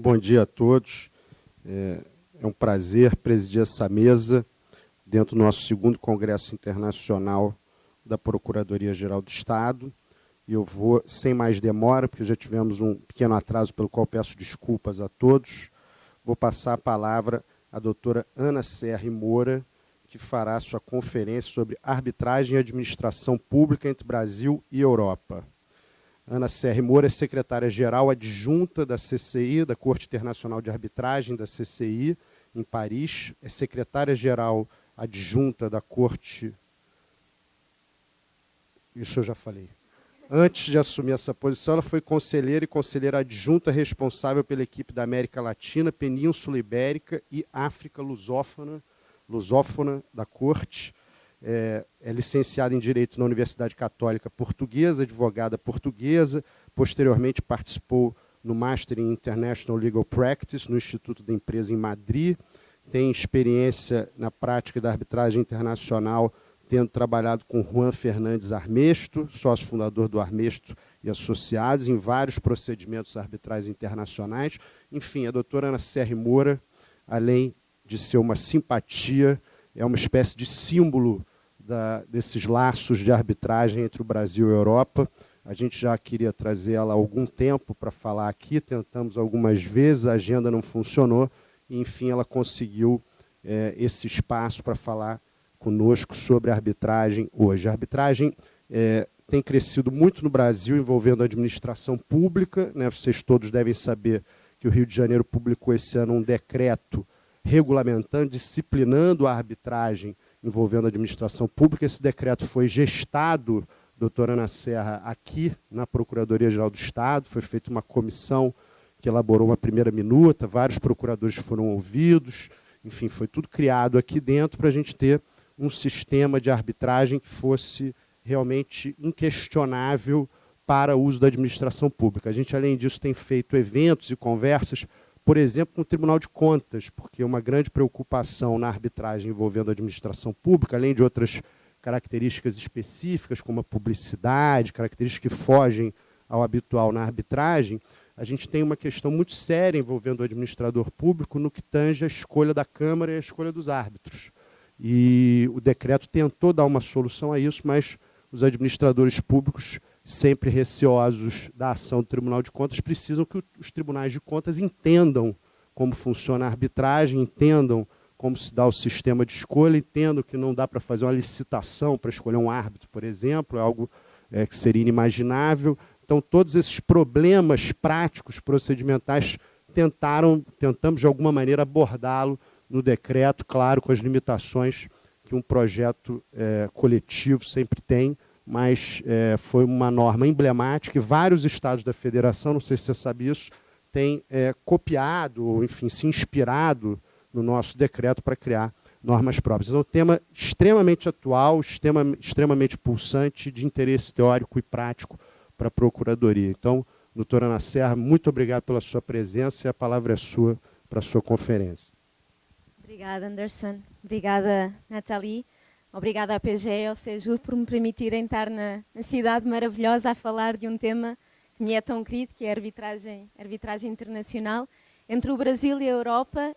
Bom dia a todos. É um prazer presidir essa mesa dentro do nosso segundo Congresso Internacional da Procuradoria-Geral do Estado. E eu vou, sem mais demora, porque já tivemos um pequeno atraso, pelo qual peço desculpas a todos, vou passar a palavra à doutora Ana Serra Moura, que fará sua conferência sobre arbitragem e administração pública entre Brasil e Europa. Ana Serra Moura é secretária-geral adjunta da CCI, da Corte Internacional de Arbitragem da CCI, em Paris. É secretária-geral adjunta da Corte... Isso eu já falei. Antes de assumir essa posição, ela foi conselheira e conselheira adjunta responsável pela equipe da América Latina, Península Ibérica e África lusófona da Corte. É licenciada em Direito na Universidade Católica Portuguesa, advogada portuguesa, posteriormente participou no Master in International Legal Practice, no Instituto da Empresa em Madrid, tem experiência na prática da arbitragem internacional, tendo trabalhado com Juan Fernandes Armesto, sócio fundador do Armesto e Associados, em vários procedimentos arbitrais internacionais. Enfim, a doutora Ana Serra Moura, além de ser uma simpatia, é uma espécie de símbolo desses laços de arbitragem entre o Brasil e a Europa. A gente já queria trazer ela há algum tempo para falar aqui, tentamos algumas vezes, a agenda não funcionou, e, enfim, ela conseguiu esse espaço para falar conosco sobre a arbitragem hoje. A arbitragem tem crescido muito no Brasil, envolvendo a administração pública, né? Vocês todos devem saber que o Rio de Janeiro publicou esse ano um decreto regulamentando, disciplinando a arbitragem envolvendo a administração pública. Esse decreto foi gestado, doutora Ana Serra, aqui na Procuradoria-Geral do Estado, foi feita uma comissão que elaborou uma primeira minuta, vários procuradores foram ouvidos, enfim, foi tudo criado aqui dentro para a gente ter um sistema de arbitragem que fosse realmente inquestionável para o uso da administração pública. A gente, além disso, tem feito eventos e conversas, por exemplo, com o Tribunal de Contas, porque uma grande preocupação na arbitragem envolvendo a administração pública, além de outras características específicas, como a publicidade, características que fogem ao habitual na arbitragem, a gente tem uma questão muito séria envolvendo o administrador público no que tange a escolha da Câmara e a escolha dos árbitros. E o decreto tentou dar uma solução a isso, mas os administradores públicos, sempre receosos da ação do Tribunal de Contas, precisam que os tribunais de contas entendam como funciona a arbitragem, entendam como se dá o sistema de escolha, entendam que não dá para fazer uma licitação para escolher um árbitro, por exemplo, é algo que seria inimaginável. Então, todos esses problemas práticos, procedimentais, tentamos de alguma maneira abordá-lo no decreto, claro, com as limitações que um projeto coletivo sempre tem, mas foi uma norma emblemática e vários estados da federação, não sei se você sabe isso, têm copiado, ou enfim, se inspirado no nosso decreto para criar normas próprias. Então, é um tema extremamente atual, extremamente pulsante, de interesse teórico e prático para a Procuradoria. Então, doutora Ana Serra, muito obrigado pela sua presença e a palavra é sua para a sua conferência. Obrigada, Anderson. Obrigada, Nathalie. Obrigada à PGE e ao Sejur por me permitirem estar na cidade maravilhosa a falar de um tema que me é tão querido, que é a arbitragem internacional. Entre o Brasil e a Europa,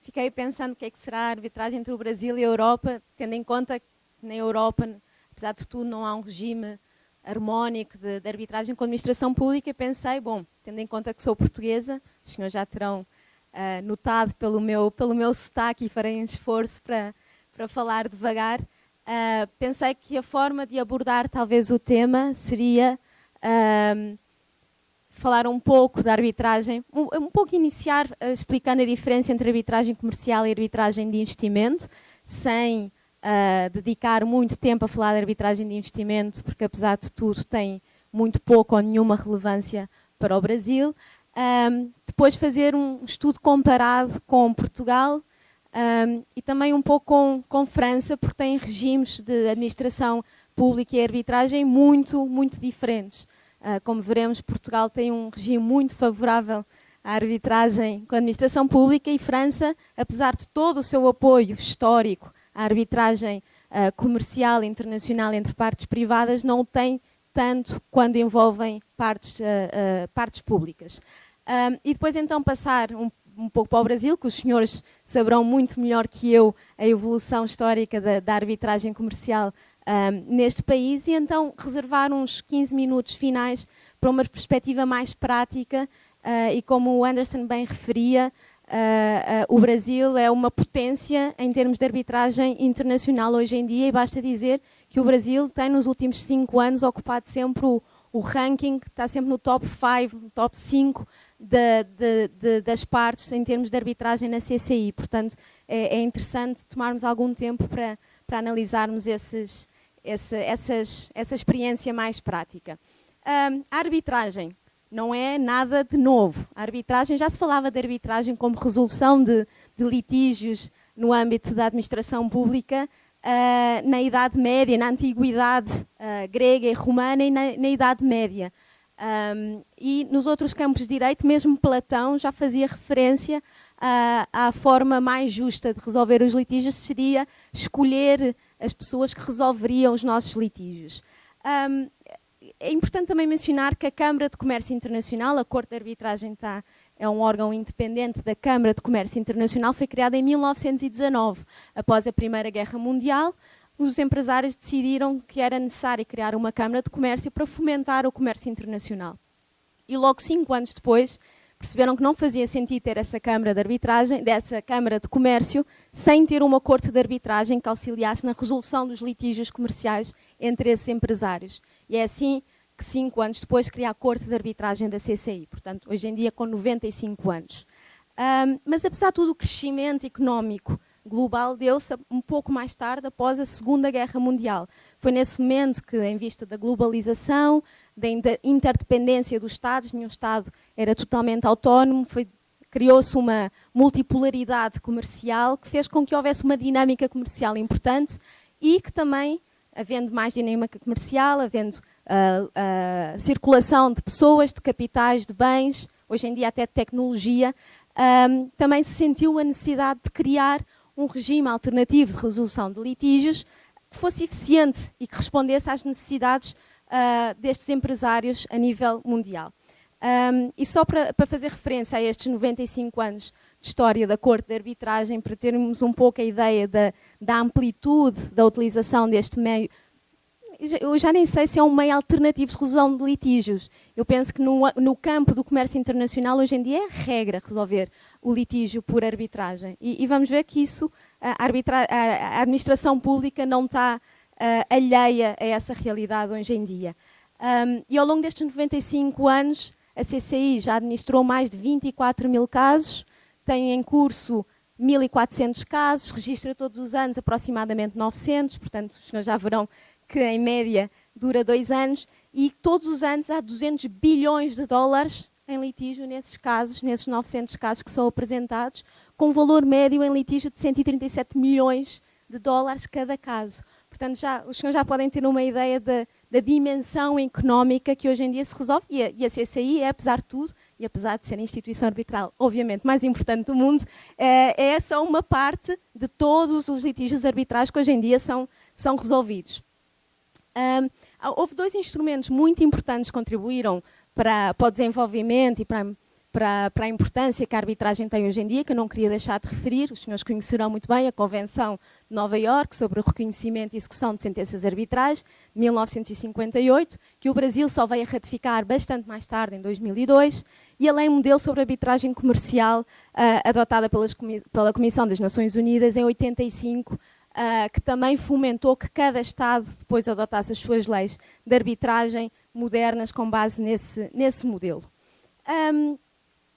fiquei pensando o que é que será a arbitragem entre o Brasil e a Europa, tendo em conta que na Europa, apesar de tudo, não há um regime harmónico de arbitragem com a administração pública. Pensei, bom, tendo em conta que sou portuguesa, os senhores já terão notado pelo meu sotaque, e farei um esforço para falar devagar, pensei que a forma de abordar talvez o tema seria falar um pouco da arbitragem, um pouco iniciar explicando a diferença entre arbitragem comercial e arbitragem de investimento, sem dedicar muito tempo a falar de arbitragem de investimento, porque apesar de tudo tem muito pouco ou nenhuma relevância para o Brasil. Depois fazer um estudo comparado com Portugal, e também um pouco com França, porque tem regimes de administração pública e arbitragem muito, muito diferentes. Como veremos, Portugal tem um regime muito favorável à arbitragem com a administração pública, e França, apesar de todo o seu apoio histórico à arbitragem comercial e internacional entre partes privadas, não o tem tanto quando envolvem partes públicas. E depois então passar um pouco para o Brasil, que os senhores saberão muito melhor que eu a evolução histórica da arbitragem comercial neste país, e então reservar uns 15 minutos finais para uma perspectiva mais prática, e como o Anderson bem referia, o Brasil é uma potência em termos de arbitragem internacional hoje em dia, e basta dizer que o Brasil tem nos últimos 5 anos ocupado sempre o ranking, está sempre no top 5, no top 5 das partes em termos de arbitragem na CCI. Portanto, é interessante tomarmos algum tempo para analisarmos essa experiência mais prática. A arbitragem não é nada de novo. A arbitragem, já se falava de arbitragem como resolução de litígios no âmbito da administração pública na Idade Média, na Antiguidade grega e romana, e na Idade Média. E nos outros campos de direito, mesmo Platão já fazia referência à forma mais justa de resolver os litígios, seria escolher as pessoas que resolveriam os nossos litígios. É importante também mencionar que a Câmara de Comércio Internacional, a Corte de Arbitragem é um órgão independente da Câmara de Comércio Internacional, foi criada em 1919. Após a Primeira Guerra Mundial, os empresários decidiram que era necessário criar uma Câmara de Comércio para fomentar o comércio internacional. E logo 5 anos depois, perceberam que não fazia sentido ter essa Câmara de Arbitragem, dessa Câmara de Comércio, sem ter uma Corte de Arbitragem que auxiliasse na resolução dos litígios comerciais entre esses empresários. E é assim que 5 anos depois cria a Corte de Arbitragem da CCI, portanto, hoje em dia com 95 anos. Mas apesar de tudo, o crescimento económico global deu-se um pouco mais tarde, após a Segunda Guerra Mundial. Foi nesse momento que, em vista da globalização, da interdependência dos Estados, nenhum Estado era totalmente autónomo, criou-se uma multipolaridade comercial que fez com que houvesse uma dinâmica comercial importante, e que também, havendo mais dinâmica comercial, havendo circulação de pessoas, de capitais, de bens, hoje em dia até de tecnologia, também se sentiu a necessidade de criar um regime alternativo de resolução de litígios que fosse eficiente e que respondesse às necessidades destes empresários a nível mundial. E só para fazer referência a estes 95 anos de história da Corte de Arbitragem, para termos um pouco a ideia da amplitude da utilização deste meio, eu já nem sei se é um meio alternativo de resolução de litígios. Eu penso que no campo do comércio internacional, hoje em dia, é regra resolver o litígio por arbitragem. E vamos ver que isso, a administração pública não está alheia a essa realidade hoje em dia. E ao longo destes 95 anos, a CCI já administrou mais de 24 mil casos, tem em curso 1.400 casos, registra todos os anos aproximadamente 900, portanto, os senhores já verão que em média dura 2 anos, e todos os anos há 200 bilhões de dólares em litígio nesses casos, nesses 900 casos que são apresentados, com valor médio em litígio de 137 milhões de dólares cada caso. Portanto, os senhores já podem ter uma ideia da dimensão económica que hoje em dia se resolve, e a CCI é, apesar de tudo, e apesar de ser a instituição arbitral, obviamente, mais importante do mundo, é só uma parte de todos os litígios arbitrais que hoje em dia são resolvidos. Houve 2 instrumentos muito importantes que contribuíram para o desenvolvimento e para a importância que a arbitragem tem hoje em dia, que eu não queria deixar de referir. Os senhores conhecerão muito bem a Convenção de Nova Iorque sobre o reconhecimento e execução de sentenças arbitrais, de 1958, que o Brasil só veio a ratificar bastante mais tarde, em 2002, e a Lei Modelo sobre Arbitragem Comercial, adotada pela Comissão das Nações Unidas em 85, que também fomentou que cada Estado depois adotasse as suas leis de arbitragem modernas com base nesse modelo.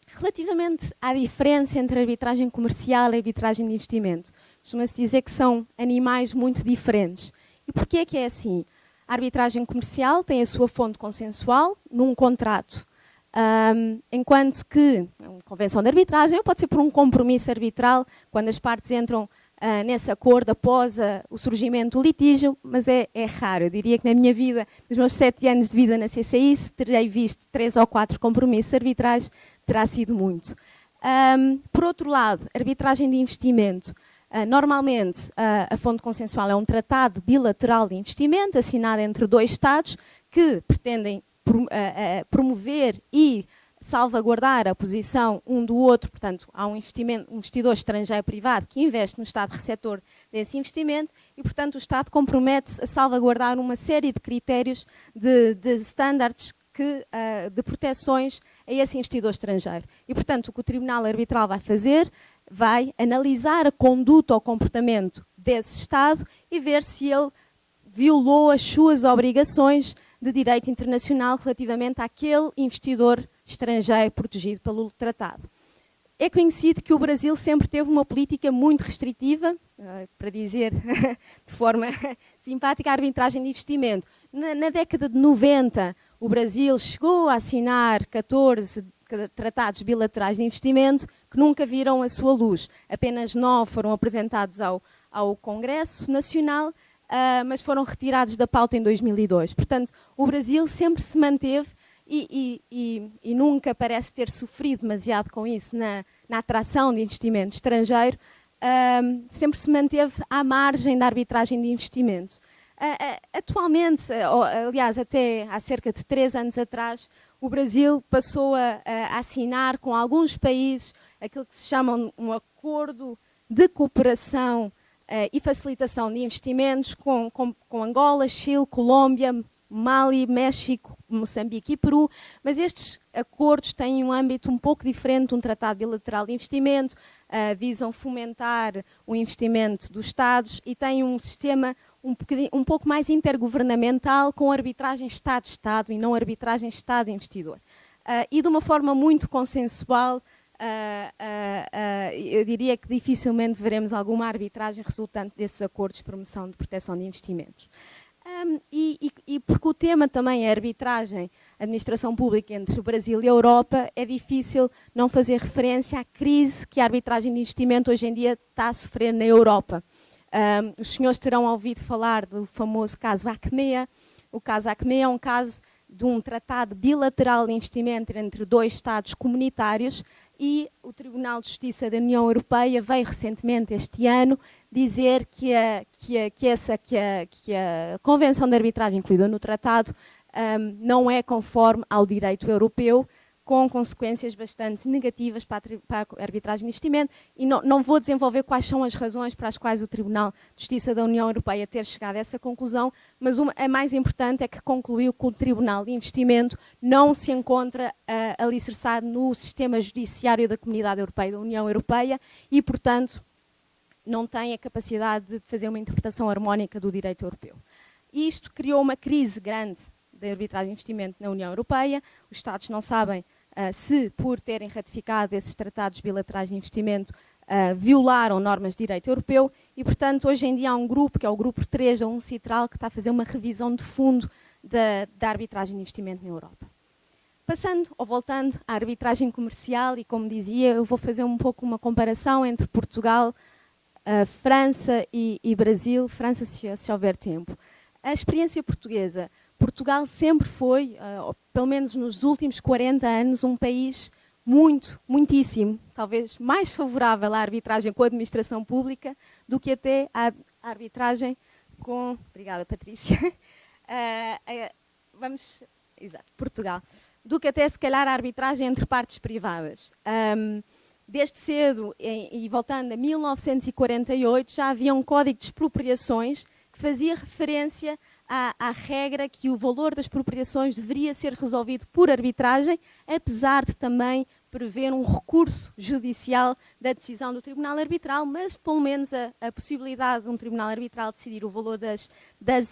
Relativamente à diferença entre arbitragem comercial e arbitragem de investimento, costuma-se dizer que são animais muito diferentes. E porquê que é assim? A arbitragem comercial tem a sua fonte consensual num contrato, enquanto que uma convenção de arbitragem pode ser por um compromisso arbitral, quando as partes entram nesse acordo após o surgimento do litígio, mas é raro. Eu diria que na minha vida, nos meus 7 anos de vida na CCI, se terei visto 3 ou 4 compromissos arbitrais, terá sido muito. Por outro lado, arbitragem de investimento. Normalmente, a fonte consensual é um tratado bilateral de investimento assinado entre 2 Estados que pretendem promover e salvaguardar a posição um do outro, portanto, há um investidor estrangeiro privado que investe no Estado receptor desse investimento e, portanto, o Estado compromete-se a salvaguardar uma série de critérios de standards de proteções a esse investidor estrangeiro. E, portanto, o que o Tribunal Arbitral vai fazer, vai analisar a conduta ou comportamento desse Estado e ver se ele violou as suas obrigações de direito internacional relativamente àquele investidor estrangeiro protegido pelo tratado. É conhecido que o Brasil sempre teve uma política muito restritiva, para dizer de forma simpática, a arbitragem de investimento. Na década de 90, o Brasil chegou a assinar 14 tratados bilaterais de investimento que nunca viram a sua luz. Apenas 9 foram apresentados ao Congresso Nacional, mas foram retirados da pauta em 2002. Portanto, o Brasil sempre se manteve e nunca parece ter sofrido demasiado com isso na atração de investimento estrangeiro, sempre se manteve à margem da arbitragem de investimentos. Atualmente, aliás, até há cerca de 3 anos atrás, o Brasil passou a assinar com alguns países aquilo que se chama um acordo de cooperação e facilitação de investimentos com Angola, Chile, Colômbia, Mali, México, Moçambique e Peru, mas estes acordos têm um âmbito um pouco diferente de um tratado bilateral de investimento, visam fomentar o investimento dos Estados e têm um sistema um pouco mais intergovernamental, com arbitragem Estado-Estado e não arbitragem Estado-investidor. E de uma forma muito consensual, eu diria que dificilmente veremos alguma arbitragem resultante desses acordos de promoção de proteção de investimentos. E porque o tema também é arbitragem, administração pública entre o Brasil e a Europa, é difícil não fazer referência à crise que a arbitragem de investimento hoje em dia está a sofrer na Europa. Os senhores terão ouvido falar do famoso caso Achmea. O caso Achmea é um caso de um tratado bilateral de investimento entre 2 Estados comunitários e o Tribunal de Justiça da União Europeia veio recentemente este ano dizer que a Convenção de Arbitragem incluída no tratado não é conforme ao direito europeu, com consequências bastante negativas para a arbitragem de investimento, e não vou desenvolver quais são as razões para as quais o Tribunal de Justiça da União Europeia ter chegado a essa conclusão, mas a mais importante é que concluiu que o Tribunal de Investimento não se encontra alicerçado no sistema judiciário da Comunidade Europeia, da União Europeia, e, portanto, não tem a capacidade de fazer uma interpretação harmónica do direito europeu. E isto criou uma crise grande de arbitragem de investimento na União Europeia. Os Estados não sabem se, por terem ratificado esses tratados bilaterais de investimento, violaram normas de direito europeu e, portanto, hoje em dia há um grupo, que é o grupo 3 da UNCITRAL, que está a fazer uma revisão de fundo da arbitragem de investimento na Europa. Passando ou voltando à arbitragem comercial, e como dizia, eu vou fazer um pouco uma comparação entre Portugal, França e Brasil, França se houver tempo. A experiência portuguesa. Portugal sempre foi, pelo menos nos últimos 40 anos, um país muitíssimo, talvez mais favorável à arbitragem com a administração pública do que até à arbitragem com... Obrigada, Patrícia. Portugal. Do que até, se calhar, a arbitragem entre partes privadas. Desde cedo, e voltando a 1948, já havia um Código de Expropriações que fazia referência à regra que o valor das expropriações deveria ser resolvido por arbitragem, apesar de também prever um recurso judicial da decisão do Tribunal Arbitral, mas pelo menos a possibilidade de um Tribunal Arbitral decidir o valor das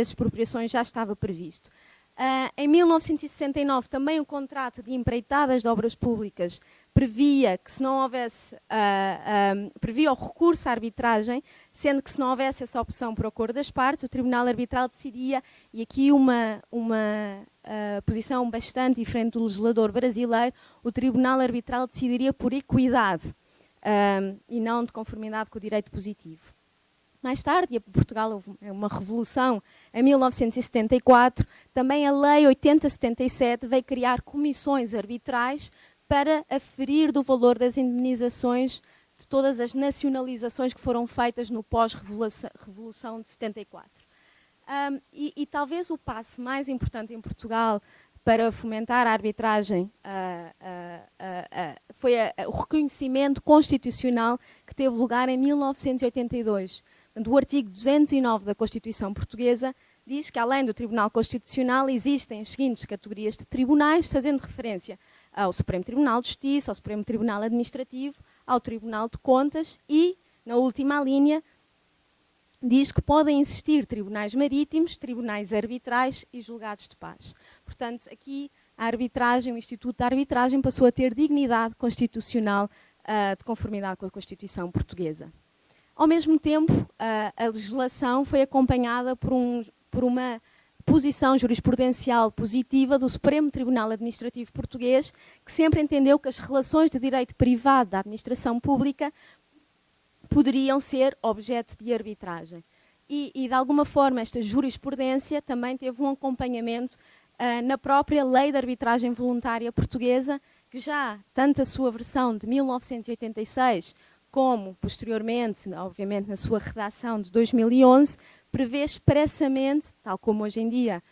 expropriações já estava previsto. Em 1969, também o contrato de empreitadas de obras públicas previa que, se não houvesse, previa o recurso à arbitragem, sendo que, se não houvesse essa opção por acordo das partes, o Tribunal Arbitral decidia, e aqui uma posição bastante diferente do legislador brasileiro, o Tribunal Arbitral decidiria por equidade e não de conformidade com o direito positivo. Mais tarde, e Portugal houve uma revolução em 1974, também a Lei 8077 veio criar comissões arbitrais para aferir do valor das indemnizações de todas as nacionalizações que foram feitas no pós-revolução de 74. E talvez o passo mais importante em Portugal para fomentar a arbitragem foi o reconhecimento constitucional que teve lugar em 1982. Portanto, o artigo 209 da Constituição Portuguesa diz que, além do Tribunal Constitucional, existem as seguintes categorias de tribunais, fazendo referência ao Supremo Tribunal de Justiça, ao Supremo Tribunal Administrativo, ao Tribunal de Contas e, na última linha, diz que podem existir tribunais marítimos, tribunais arbitrais e julgados de paz. Portanto, aqui a arbitragem, o Instituto da Arbitragem passou a ter dignidade constitucional de conformidade com a Constituição Portuguesa. Ao mesmo tempo, a legislação foi acompanhada por uma posição jurisprudencial positiva do Supremo Tribunal Administrativo Português, que sempre entendeu que as relações de direito privado da administração pública poderiam ser objeto de arbitragem. E de alguma forma, esta jurisprudência também teve um acompanhamento na própria Lei de Arbitragem Voluntária Portuguesa, que já, tanto a sua versão de 1986, como, posteriormente, obviamente, na sua redação de 2011, prevê expressamente, tal como hoje em dia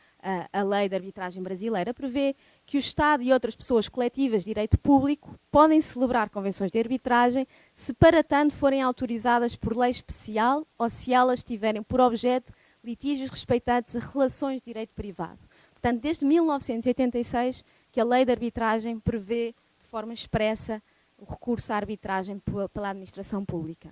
a Lei de Arbitragem Brasileira prevê, que o Estado e outras pessoas coletivas de direito público podem celebrar convenções de arbitragem se para tanto forem autorizadas por lei especial ou se elas tiverem por objeto litígios respeitantes a relações de direito privado. Portanto, desde 1986 que a Lei de Arbitragem prevê de forma expressa o recurso à arbitragem pela administração pública.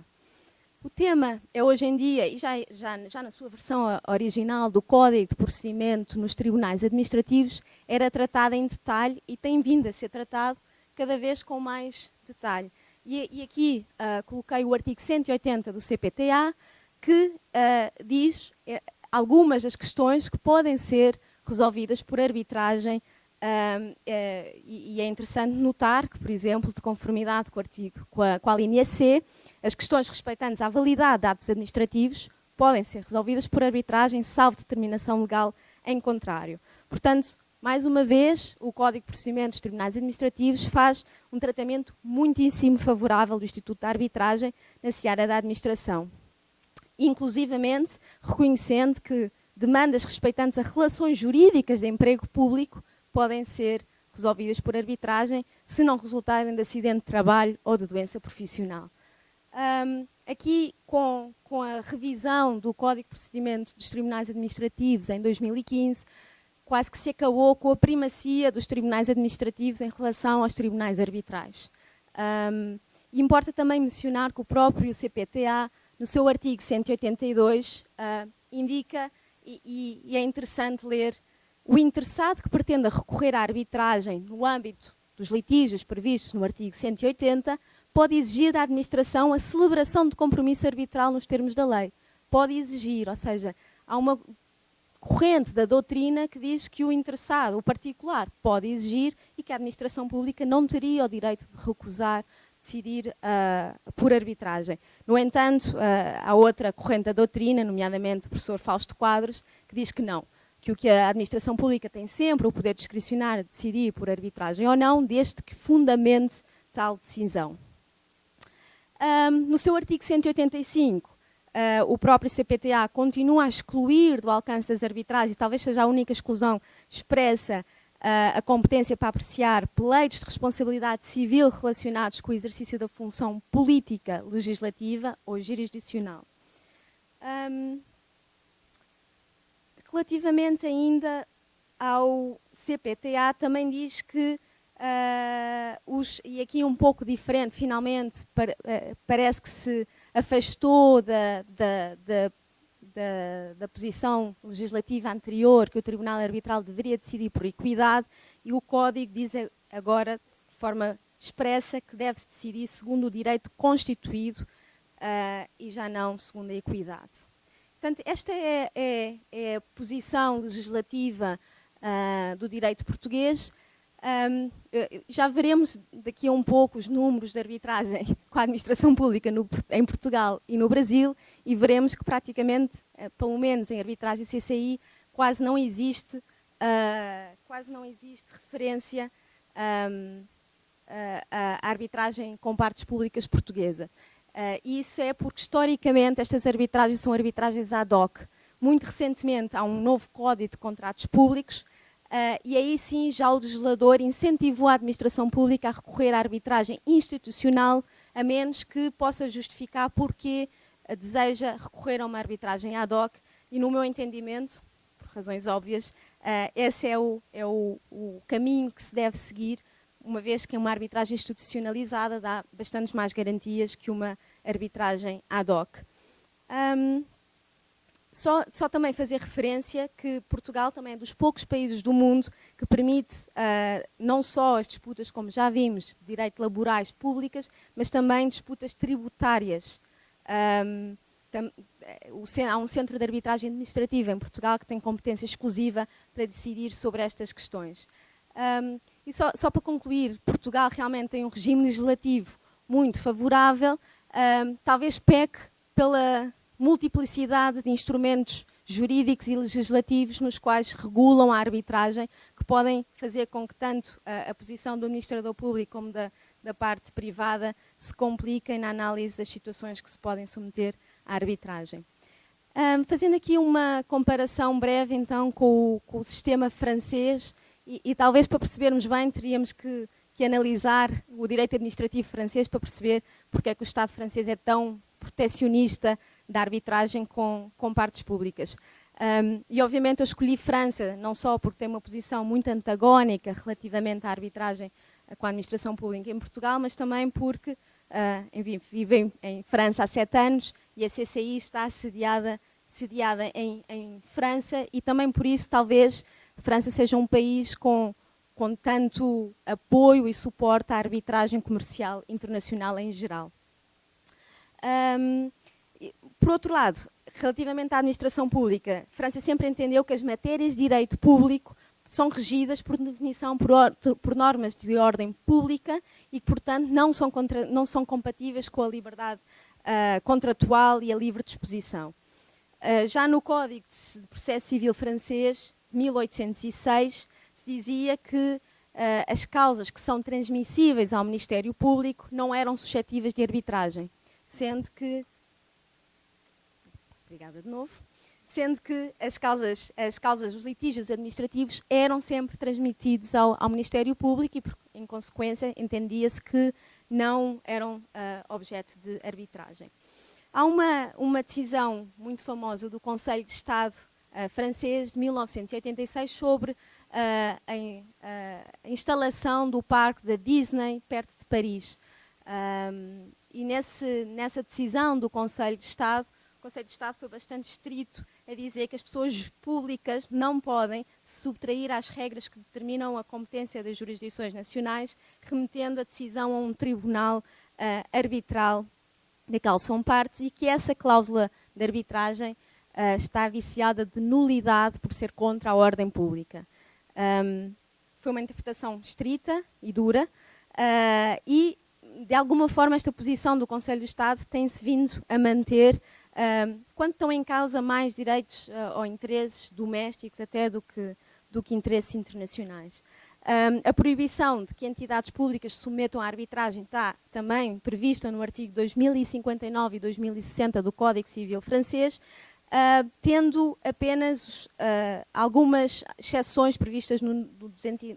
O tema é hoje em dia, e já na sua versão original do Código de Procedimento nos Tribunais Administrativos, era tratado em detalhe e tem vindo a ser tratado cada vez com mais detalhe. E aqui coloquei o artigo 180 do CPTA, que diz algumas das questões que podem ser resolvidas por arbitragem. E é interessante notar que, por exemplo, de conformidade com a linha C, as questões respeitantes à validade de atos administrativos podem ser resolvidas por arbitragem, salvo determinação legal em contrário. Portanto, mais uma vez, o Código de Procedimento dos Tribunais Administrativos faz um tratamento muitíssimo favorável do Instituto da Arbitragem na seara da administração, inclusivamente reconhecendo que demandas respeitantes a relações jurídicas de emprego público podem ser resolvidas por arbitragem se não resultarem de acidente de trabalho ou de doença profissional. Aqui, com a revisão do Código de Procedimento dos Tribunais Administrativos em 2015, quase que se acabou com a primacia dos tribunais administrativos em relação aos tribunais arbitrais. E importa também mencionar que o próprio CPTA, no seu artigo 182, indica, e é interessante ler, o interessado que pretenda recorrer à arbitragem no âmbito dos litígios previstos no artigo 180 pode exigir da administração a celebração de compromisso arbitral nos termos da lei. Pode exigir, ou seja, há uma corrente da doutrina que diz que o interessado, o particular, pode exigir e que a administração pública não teria o direito de recusar, decidir por arbitragem. No entanto, há outra corrente da doutrina, nomeadamente o professor Fausto Quadros, que diz que não, que o que a administração pública tem sempre o poder discricionário de decidir por arbitragem ou não, desde que fundamente tal decisão. No seu artigo 185, o próprio CPTA continua a excluir do alcance das arbitragens, e talvez seja a única exclusão expressa, a competência para apreciar pleitos de responsabilidade civil relacionados com o exercício da função política, legislativa ou jurisdicional. Relativamente ainda ao CPTA, também diz que, e aqui um pouco diferente, finalmente parece que se afastou da posição legislativa anterior, que o Tribunal Arbitral deveria decidir por equidade, e o Código diz agora, de forma expressa, que deve-se decidir segundo o direito constituído e já não segundo a equidade. Portanto, esta é a posição legislativa do direito português. Já veremos daqui a um pouco os números de arbitragem com a administração pública em Portugal e no Brasil, e veremos que praticamente, pelo menos em arbitragem CCI, quase não existe referência à arbitragem com partes públicas portuguesa. Isso é porque, historicamente, estas arbitragens são arbitragens ad hoc. Muito recentemente, há um novo Código de Contratos Públicos e aí sim já o legislador incentivou a administração pública a recorrer à arbitragem institucional, a menos que possa justificar porque deseja recorrer a uma arbitragem ad hoc, e no meu entendimento, por razões óbvias, esse é o caminho que se deve seguir, uma vez que uma arbitragem institucionalizada dá bastantes mais garantias que uma arbitragem ad hoc. Só também fazer referência que Portugal também é dos poucos países do mundo que permite não só as disputas, como já vimos, de direito laborais públicas, mas também disputas tributárias. Há um centro de arbitragem administrativa em Portugal que tem competência exclusiva para decidir sobre estas questões. E só para concluir, Portugal realmente tem um regime legislativo muito favorável, talvez peque pela multiplicidade de instrumentos jurídicos e legislativos nos quais regulam a arbitragem, que podem fazer com que tanto a posição do administrador público como da parte privada se compliquem na análise das situações que se podem submeter à arbitragem. Fazendo aqui uma comparação breve então com o sistema francês, e talvez para percebermos bem teríamos que analisar o direito administrativo francês para perceber porque é que o Estado francês é tão protecionista da arbitragem com partes públicas. E obviamente eu escolhi França, não só porque tem uma posição muito antagónica relativamente à arbitragem com a administração pública em Portugal, mas também porque, enfim, vivo em França há 7 anos e a CCI está sediada em França, e também por isso talvez a França seja um país com tanto apoio e suporte à arbitragem comercial internacional em geral. Por outro lado, relativamente à administração pública, a França sempre entendeu que as matérias de direito público são regidas, por definição, por normas de ordem pública e que, portanto, não são compatíveis com a liberdade contratual e a livre disposição. Já no Código de Processo Civil francês, 1806, se dizia que as causas que são transmissíveis ao Ministério Público não eram suscetíveis de arbitragem, sendo que as causas dos litígios administrativos eram sempre transmitidos ao Ministério Público e, em consequência, entendia-se que não eram objeto de arbitragem. Há uma decisão muito famosa do Conselho de Estado francês de 1986 sobre a instalação do parque da Disney perto de Paris. E nessa decisão do Conselho de Estado, o Conselho de Estado foi bastante estrito a dizer que as pessoas públicas não podem se subtrair às regras que determinam a competência das jurisdições nacionais, remetendo a decisão a um tribunal arbitral da qual são partes, e que essa cláusula de arbitragem está viciada de nulidade por ser contra a ordem pública. Foi uma interpretação estrita e dura, e de alguma forma esta posição do Conselho de Estado tem-se vindo a manter quando estão em causa mais direitos ou interesses domésticos até do que interesses internacionais. A proibição de que entidades públicas se submetam à arbitragem está também prevista no artigo 2059 e 2060 do Código Civil francês, tendo apenas algumas exceções previstas no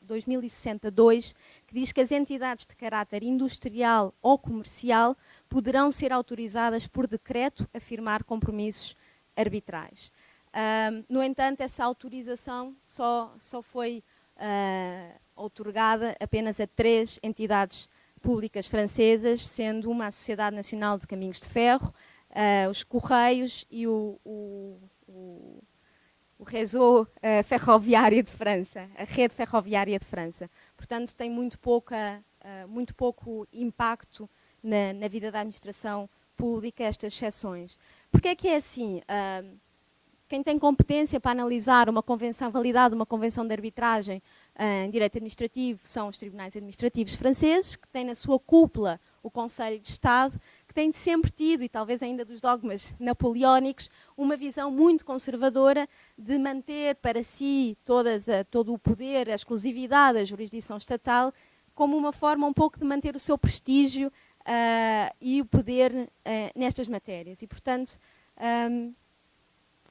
2062, que diz que as entidades de caráter industrial ou comercial poderão ser autorizadas por decreto a firmar compromissos arbitrais. No entanto, essa autorização só foi outorgada apenas a 3 entidades públicas francesas, sendo uma a Sociedade Nacional de Caminhos de Ferro, os Correios e o Réseau Ferroviário de França, a Rede Ferroviária de França. Portanto, tem muito pouco impacto na vida da administração pública estas exceções. Porquê é que é assim? Quem tem competência para analisar uma convenção, validar uma convenção de arbitragem em direito administrativo são os tribunais administrativos franceses, que têm na sua cúpula o Conselho de Estado, que tem sempre tido, e talvez ainda dos dogmas napoleónicos, uma visão muito conservadora de manter para si todo o poder, a exclusividade da jurisdição estatal, como uma forma um pouco de manter o seu prestígio e o poder nestas matérias. E, portanto,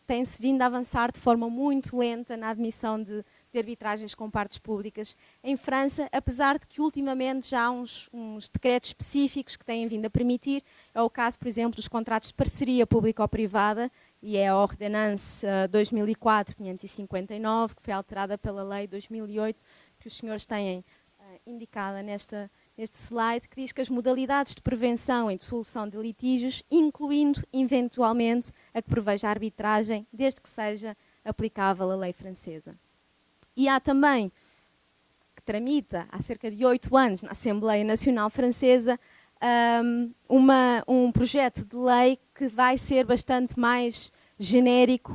tem-se vindo a avançar de forma muito lenta na admissão de de arbitragens com partes públicas em França, apesar de que ultimamente já há uns decretos específicos que têm vindo a permitir. É o caso, por exemplo, dos contratos de parceria público-privada, e é a Ordonnance 2004-559, que foi alterada pela Lei 2008, que os senhores têm indicada neste slide, que diz que as modalidades de prevenção e de solução de litígios, incluindo, eventualmente, a que preveja a arbitragem, desde que seja aplicável a lei francesa. E há também, que tramita há cerca de 8 anos na Assembleia Nacional Francesa, um projeto de lei que vai ser bastante mais genérico,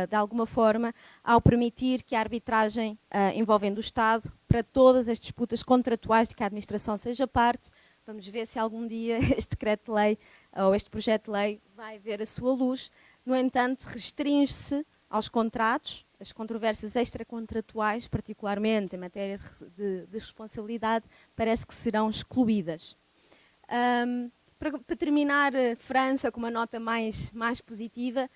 de alguma forma, ao permitir que a arbitragem envolvendo o Estado, para todas as disputas contratuais de que a administração seja parte. Vamos ver se algum dia este decreto-lei ou este projeto de lei vai ver a sua luz. No entanto, restringe-se aos contratos, as controvérsias extracontratuais, particularmente em matéria de responsabilidade, parece que serão excluídas. Para terminar, França, com uma nota mais positiva,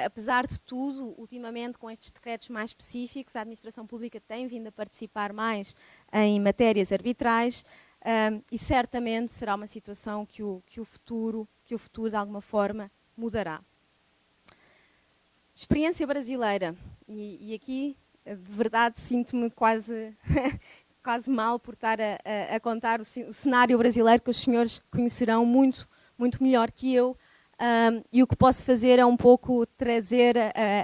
apesar de tudo, ultimamente com estes decretos mais específicos, a administração pública tem vindo a participar mais em matérias arbitrais, e certamente será uma situação que o futuro de alguma forma mudará. Experiência brasileira, e aqui de verdade sinto-me quase mal por estar a contar o cenário brasileiro, que os senhores conhecerão muito melhor que eu, e o que posso fazer é um pouco trazer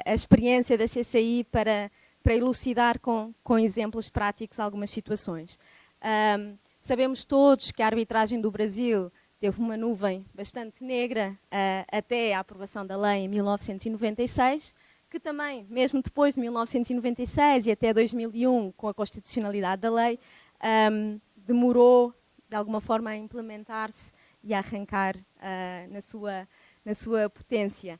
a experiência da CCI para elucidar com exemplos práticos algumas situações. Sabemos todos que a arbitragem do Brasil teve uma nuvem bastante negra até a aprovação da lei em 1996, que também, mesmo depois de 1996 e até 2001, com a constitucionalidade da lei, demorou, de alguma forma, a implementar-se e a arrancar na sua potência.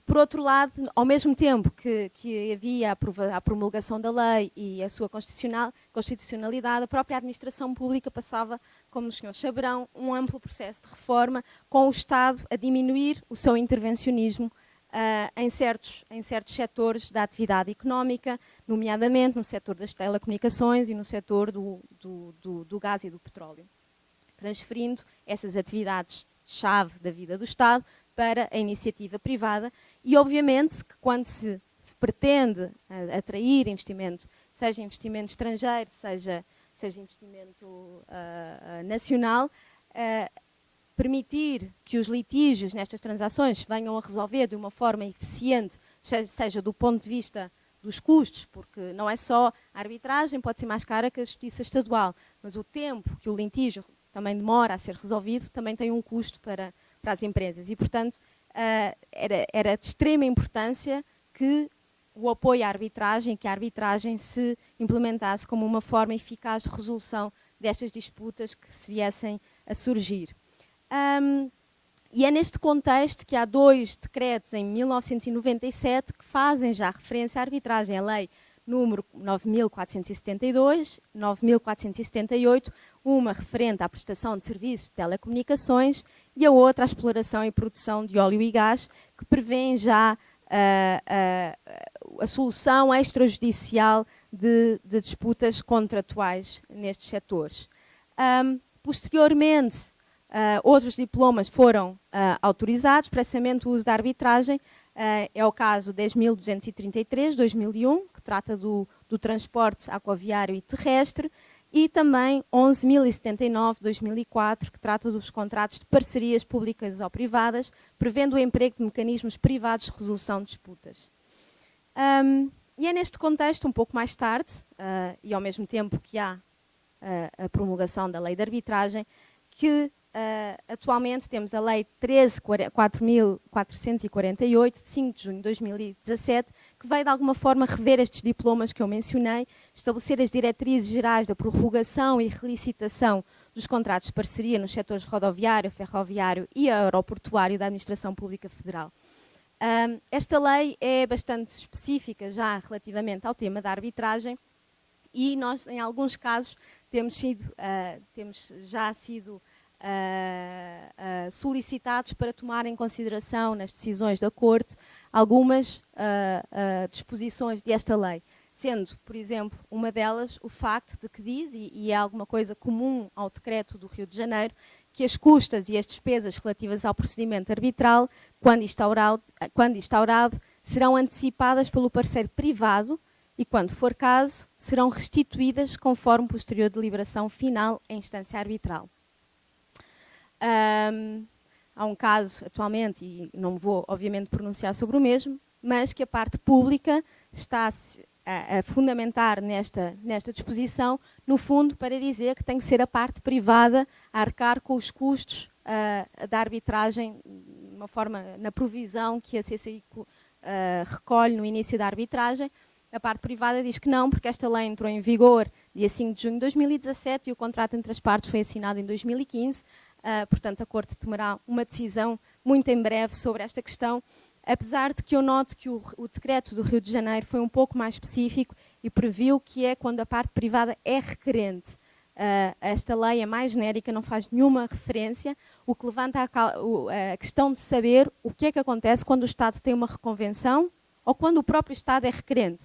Por outro lado, ao mesmo tempo que havia a promulgação da lei e a sua constitucionalidade, a própria administração pública passava, como os senhores saberão, um amplo processo de reforma, com o Estado a diminuir o seu intervencionismo em certos setores da atividade económica, nomeadamente no setor das telecomunicações e no setor do gás e do petróleo, transferindo essas atividades-chave da vida do Estado para a iniciativa privada. E, obviamente, que quando se pretende atrair investimento, seja investimento estrangeiro, seja investimento nacional, permitir que os litígios nestas transações venham a resolver de uma forma eficiente, seja do ponto de vista dos custos, porque não é só a arbitragem, pode ser mais cara que a justiça estadual, mas o tempo que o litígio também demora a ser resolvido também tem um custo para as empresas. E, portanto, era de extrema importância que o apoio à arbitragem, que a arbitragem se implementasse como uma forma eficaz de resolução destas disputas que se viessem a surgir. E é neste contexto que há 2 decretos em 1997 que fazem já referência à arbitragem, a lei número 9.472, 9.478, uma referente à prestação de serviços de telecomunicações e a outra à exploração e produção de óleo e gás, que prevêem já a solução extrajudicial de disputas contratuais nestes setores. Posteriormente, outros diplomas foram autorizados, expressamente o uso da arbitragem. É o caso 10.233, 2001, que trata do transporte aquaviário e terrestre, e também 11.079, 2004, que trata dos contratos de parcerias públicas ou privadas, prevendo o emprego de mecanismos privados de resolução de disputas. E é neste contexto, um pouco mais tarde, e ao mesmo tempo que há a promulgação da lei de arbitragem, que atualmente temos a Lei 13.448, de 5 de junho de 2017, que vai de alguma forma rever estes diplomas que eu mencionei, estabelecer as diretrizes gerais da prorrogação e relicitação dos contratos de parceria nos setores rodoviário, ferroviário e aeroportuário da Administração Pública Federal. Esta lei é bastante específica já relativamente ao tema da arbitragem e nós, em alguns casos, temos já sido solicitados para tomar em consideração nas decisões da Corte algumas disposições desta lei, sendo, por exemplo, uma delas o facto de que diz, e é alguma coisa comum ao decreto do Rio de Janeiro, que as custas e as despesas relativas ao procedimento arbitral, quando instaurado, serão antecipadas pelo parceiro privado e, quando for caso, serão restituídas conforme posterior deliberação final em instância arbitral. Há um caso atualmente, e não me vou obviamente pronunciar sobre o mesmo, mas que a parte pública está a fundamentar nesta disposição, no fundo, para dizer que tem que ser a parte privada a arcar com os custos da arbitragem, de uma forma, na provisão que a CCI recolhe no início da arbitragem. A parte privada diz que não, porque esta lei entrou em vigor dia 5 de junho de 2017 e o contrato entre as partes foi assinado em 2015. Portanto, a Corte tomará uma decisão muito em breve sobre esta questão, apesar de que eu noto que o decreto do Rio de Janeiro foi um pouco mais específico e previu que é quando a parte privada é requerente. Esta lei é mais genérica, não faz nenhuma referência, o que levanta a questão de saber o que é que acontece quando o Estado tem uma reconvenção ou quando o próprio Estado é requerente.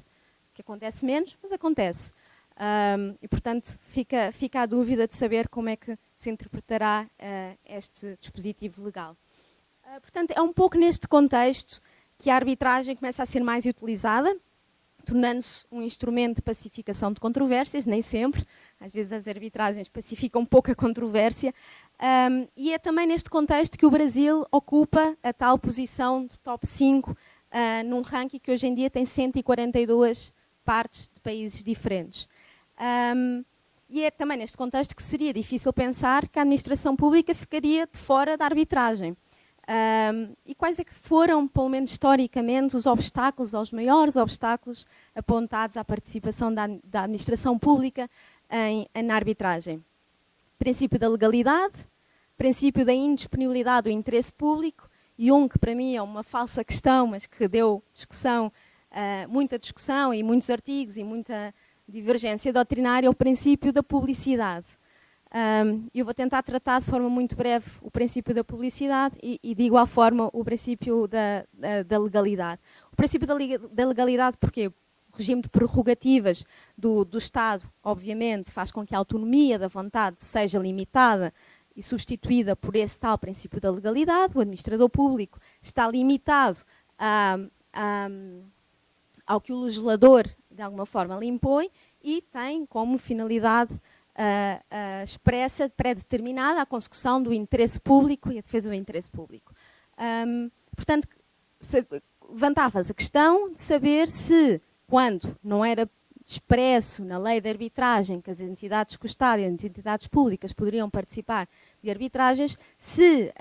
Que acontece menos, mas acontece. E, portanto, fica a dúvida de saber como é que se interpretará este dispositivo legal. Portanto, é um pouco neste contexto que a arbitragem começa a ser mais utilizada, tornando-se um instrumento de pacificação de controvérsias, nem sempre, às vezes as arbitragens pacificam pouca controvérsia, e é também neste contexto que o Brasil ocupa a tal posição de top 5 num ranking que hoje em dia tem 142 partes de países diferentes. E é também neste contexto que seria difícil pensar que a administração pública ficaria de fora da arbitragem. E quais é que foram, pelo menos historicamente, os obstáculos, os maiores obstáculos apontados à participação da administração pública na arbitragem? Princípio da legalidade, princípio da indisponibilidade do interesse público e que para mim é uma falsa questão, mas que deu discussão, muita discussão e muitos artigos e muita divergência doutrinária, é o princípio da publicidade. Eu vou tentar tratar de forma muito breve o princípio da publicidade e de igual forma o princípio da legalidade. O princípio da legalidade, porque o regime de prerrogativas do Estado, obviamente, faz com que a autonomia da vontade seja limitada e substituída por esse tal princípio da legalidade. O administrador público está limitado ao que o legislador, de alguma forma, lhe impõe e tem como finalidade expressa, pré-determinada, a consecução do interesse público e a defesa do interesse público. Portanto, levantava-se a questão de saber se, quando não era expresso na lei de arbitragem que as entidades com Estado e as entidades públicas poderiam participar de arbitragens, se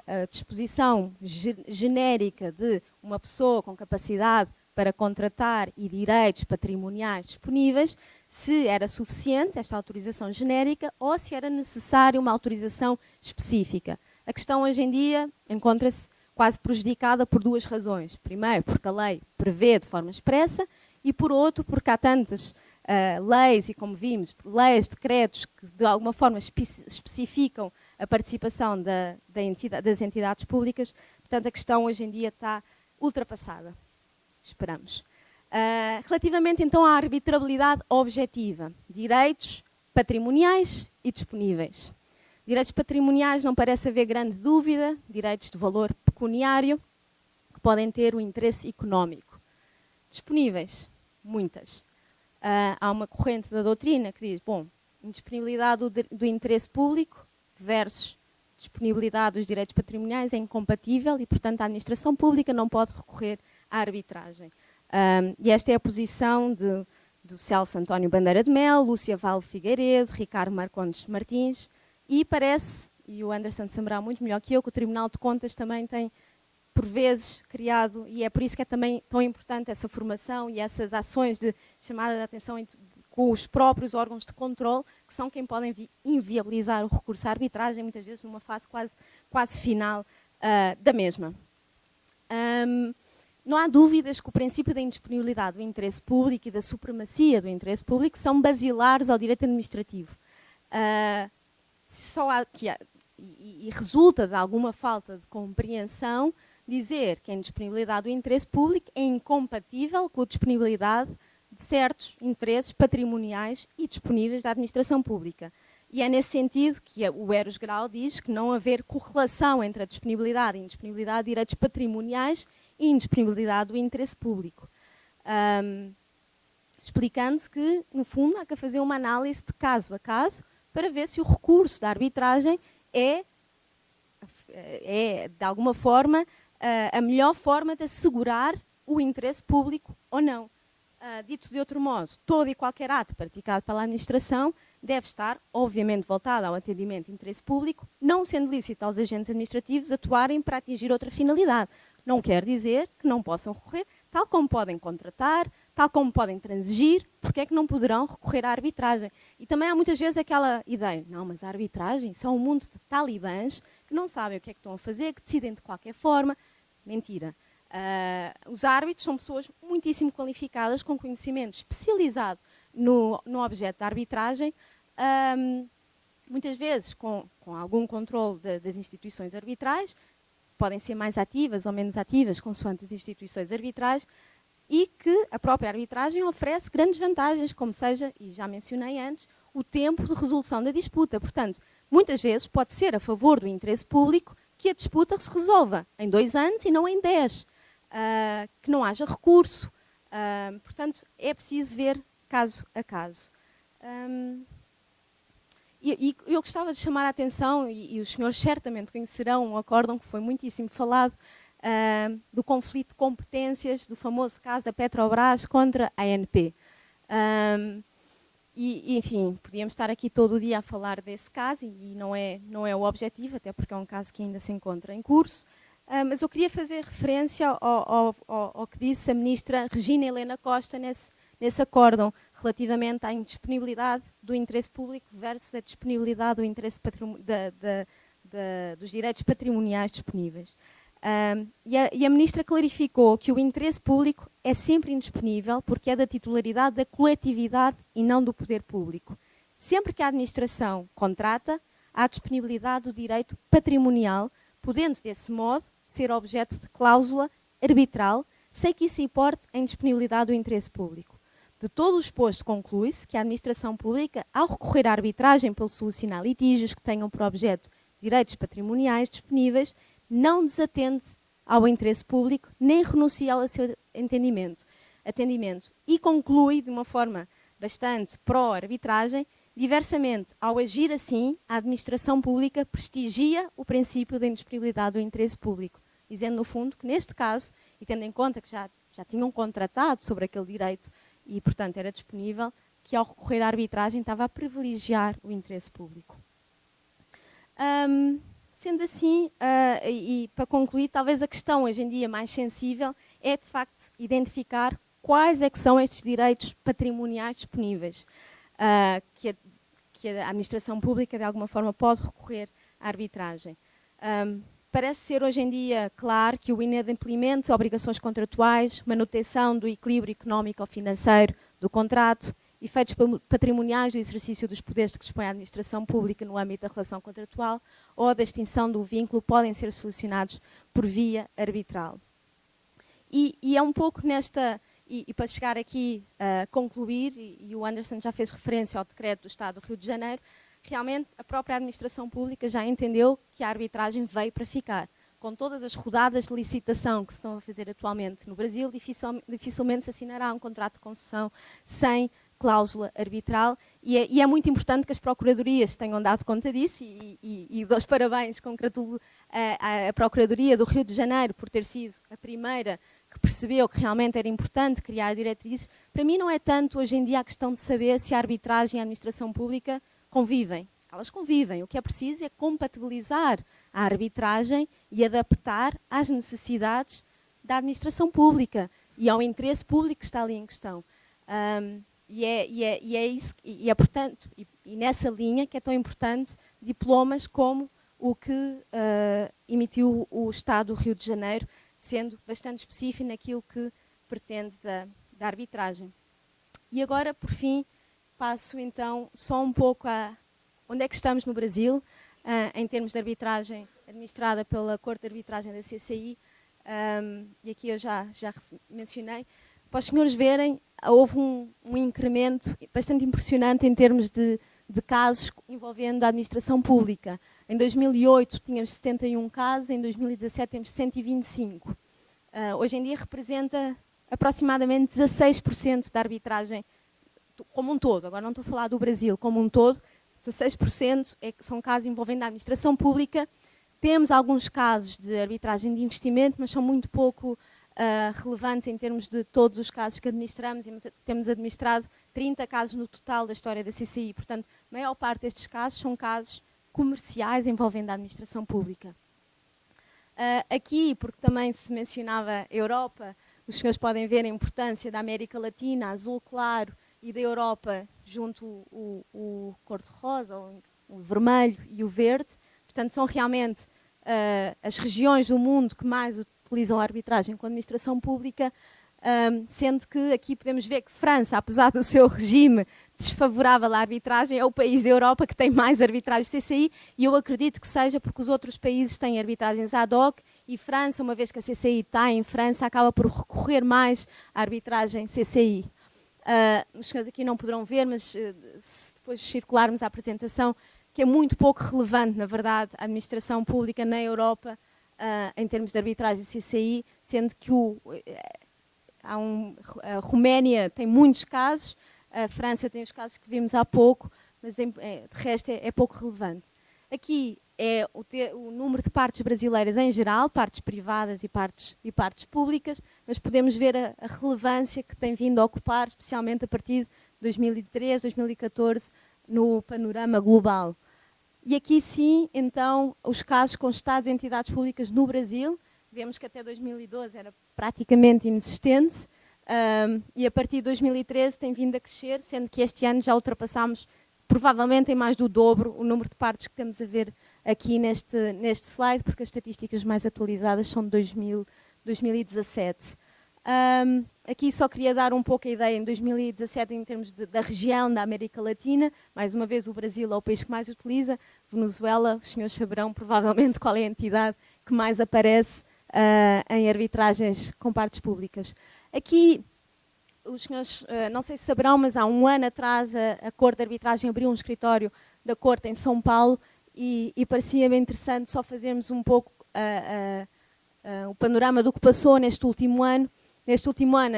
a disposição genérica de uma pessoa com capacidade para contratar e direitos patrimoniais disponíveis, se era suficiente esta autorização genérica ou se era necessária uma autorização específica. A questão hoje em dia encontra-se quase prejudicada por duas razões. Primeiro, porque a lei prevê de forma expressa e, por outro, porque há tantas leis e, como vimos, leis, decretos que de alguma forma especificam a participação das entidades públicas. Portanto, a questão hoje em dia está ultrapassada. Esperamos. Relativamente então à arbitrabilidade objetiva, direitos patrimoniais e disponíveis. Direitos patrimoniais não parece haver grande dúvida, direitos de valor pecuniário, que podem ter um interesse económico. Disponíveis, muitas. Há uma corrente da doutrina que diz, bom, indisponibilidade do interesse público versus disponibilidade dos direitos patrimoniais é incompatível e, portanto, a administração pública não pode recorrer à arbitragem. E esta é a posição do Celso António Bandeira de Mel, Lúcia Val Figueiredo, Ricardo Marcondes Martins e parece, e o Anderson saberá muito melhor que eu, que o Tribunal de Contas também tem, por vezes, criado, e é por isso que é também tão importante essa formação e essas ações de chamada de atenção com os próprios órgãos de controle, que são quem podem inviabilizar o recurso à arbitragem, muitas vezes numa fase quase final da mesma. Não há dúvidas que o princípio da indisponibilidade do interesse público e da supremacia do interesse público são basilares ao direito administrativo. E resulta de alguma falta de compreensão dizer que a indisponibilidade do interesse público é incompatível com a disponibilidade de certos interesses patrimoniais e disponíveis da administração pública. E é nesse sentido que o Eros Grau diz que não haver correlação entre a disponibilidade e indisponibilidade de direitos patrimoniais e indisponibilidade do interesse público. Explicando-se que, no fundo, há que fazer uma análise de caso a caso para ver se o recurso da arbitragem é de alguma forma, a melhor forma de assegurar o interesse público ou não. Dito de outro modo, todo e qualquer ato praticado pela administração deve estar, obviamente, voltado ao atendimento de interesse público, não sendo lícito aos agentes administrativos atuarem para atingir outra finalidade. Não quer dizer que não possam recorrer, tal como podem contratar, tal como podem transigir, porque é que não poderão recorrer à arbitragem? E também há muitas vezes aquela ideia, não, mas a arbitragem são um mundo de talibãs que não sabem o que é que estão a fazer, que decidem de qualquer forma. Mentira. Os árbitros são pessoas muitíssimo qualificadas, com conhecimento especializado no objeto da arbitragem, muitas vezes com algum controle das instituições arbitrais, podem ser mais ativas ou menos ativas, consoante as instituições arbitrais, e que a própria arbitragem oferece grandes vantagens, como seja, e já mencionei antes, o tempo de resolução da disputa. Portanto, muitas vezes pode ser a favor do interesse público que a disputa se resolva em 2 anos e não em 10, que não haja recurso. Portanto, é preciso ver caso a caso. E eu gostava de chamar a atenção, e os senhores certamente conhecerão um acórdão que foi muitíssimo falado, do conflito de competências, do famoso caso da Petrobras contra a ANP. Enfim, podíamos estar aqui todo o dia a falar desse caso, e não é o objetivo, até porque é um caso que ainda se encontra em curso, mas eu queria fazer referência ao que disse a ministra Regina Helena Costa nesse acórdão, relativamente à indisponibilidade do interesse público versus a disponibilidade do interesse dos direitos patrimoniais disponíveis. E a ministra clarificou que o interesse público é sempre indisponível porque é da titularidade da coletividade e não do poder público. Sempre que a administração contrata, há disponibilidade do direito patrimonial, podendo, desse modo, ser objeto de cláusula arbitral, sem que isso importe a indisponibilidade do interesse público. De todo o exposto, conclui-se que a administração pública, ao recorrer à arbitragem para solucionar litígios que tenham por objeto direitos patrimoniais disponíveis, não desatende ao interesse público, nem renuncia ao seu atendimento. E conclui, de uma forma bastante pró-arbitragem, diversamente, ao agir assim, a administração pública prestigia o princípio da indisponibilidade do interesse público, dizendo, no fundo, que neste caso, e tendo em conta que já tinham contratado sobre aquele direito e, portanto, era disponível, que ao recorrer à arbitragem estava a privilegiar o interesse público. Sendo assim, e para concluir, talvez a questão hoje em dia mais sensível é, de facto, identificar quais é que são estes direitos patrimoniais disponíveis, que a administração pública, de alguma forma, pode recorrer à arbitragem. Parece ser hoje em dia claro que o inadimplemento de obrigações contratuais, manutenção do equilíbrio económico ou financeiro do contrato, efeitos patrimoniais do exercício dos poderes de que dispõe a administração pública no âmbito da relação contratual ou da extinção do vínculo podem ser solucionados por via arbitral. E é um pouco nesta... E para chegar aqui a concluir, e o Anderson já fez referência ao decreto do Estado do Rio de Janeiro, realmente a própria administração pública já entendeu que a arbitragem veio para ficar. Com todas as rodadas de licitação que se estão a fazer atualmente no Brasil, dificilmente se assinará um contrato de concessão sem cláusula arbitral, e é muito importante que as procuradorias tenham dado conta disso, e dou os parabéns, congratulo a Procuradoria do Rio de Janeiro por ter sido a primeira que percebeu que realmente era importante criar diretrizes. Para mim não é tanto hoje em dia a questão de saber se a arbitragem e a administração pública convivem. Elas convivem. O que é preciso é compatibilizar a arbitragem e adaptar às necessidades da administração pública e ao interesse público que está ali em questão. É portanto, e nessa linha que é tão importante diplomas como o que emitiu o Estado do Rio de Janeiro, sendo bastante específico naquilo que pretende da arbitragem. E agora, por fim, passo então só um pouco a onde é que estamos no Brasil, em termos de arbitragem administrada pela Corte de Arbitragem da CCI, e aqui eu já mencionei. Para os senhores verem, houve um incremento bastante impressionante em termos de casos envolvendo a administração pública. Em 2008 tínhamos 71 casos, em 2017 temos 125. Hoje em dia representa aproximadamente 16% da arbitragem como um todo. Agora não estou a falar do Brasil, como um todo, 16% são casos envolvendo a administração pública. Temos alguns casos de arbitragem de investimento, mas são muito pouco relevantes em termos de todos os casos que administramos. Temos administrado 30 casos no total da história da CCI. Portanto, a maior parte destes casos são casos comerciais envolvendo a administração pública. Aqui, porque também se mencionava a Europa, os senhores podem ver a importância da América Latina, azul claro, e da Europa junto o cor-de-rosa, o vermelho e o verde. Portanto, são realmente as regiões do mundo que mais utilizam a arbitragem com a administração pública, sendo que aqui podemos ver que França, apesar do seu regime desfavorável à arbitragem, é o país da Europa que tem mais arbitragens CCI, e eu acredito que seja porque os outros países têm arbitragens ad hoc, e França, uma vez que a CCI está em França, acaba por recorrer mais à arbitragem CCI. Os senhores aqui não poderão ver, mas se depois circularmos a apresentação, que é muito pouco relevante, na verdade, a administração pública na Europa em termos de arbitragem CCI, sendo que a Roménia tem muitos casos, a França tem os casos que vimos há pouco, mas de resto é pouco relevante. Aqui é o número de partes brasileiras em geral, partes privadas e partes públicas, mas podemos ver a relevância que tem vindo a ocupar, especialmente a partir de 2013, 2014, no panorama global. E aqui sim, então, os casos constados em entidades públicas no Brasil, vemos que até 2012 era praticamente inexistente, e a partir de 2013 tem vindo a crescer, sendo que este ano já ultrapassámos provavelmente em mais do dobro o número de partes que temos a ver aqui neste slide, porque as estatísticas mais atualizadas são de 2017. Aqui só queria dar um pouco a ideia, em 2017, em termos da região da América Latina, mais uma vez o Brasil é o país que mais utiliza, Venezuela, os senhores saberão provavelmente qual é a entidade que mais aparece em arbitragens com partes públicas. Aqui, os senhores não sei se saberão, mas há um ano atrás a Corte de Arbitragem abriu um escritório da Corte em São Paulo e parecia-me interessante só fazermos um pouco o panorama do que passou neste último ano. Neste último ano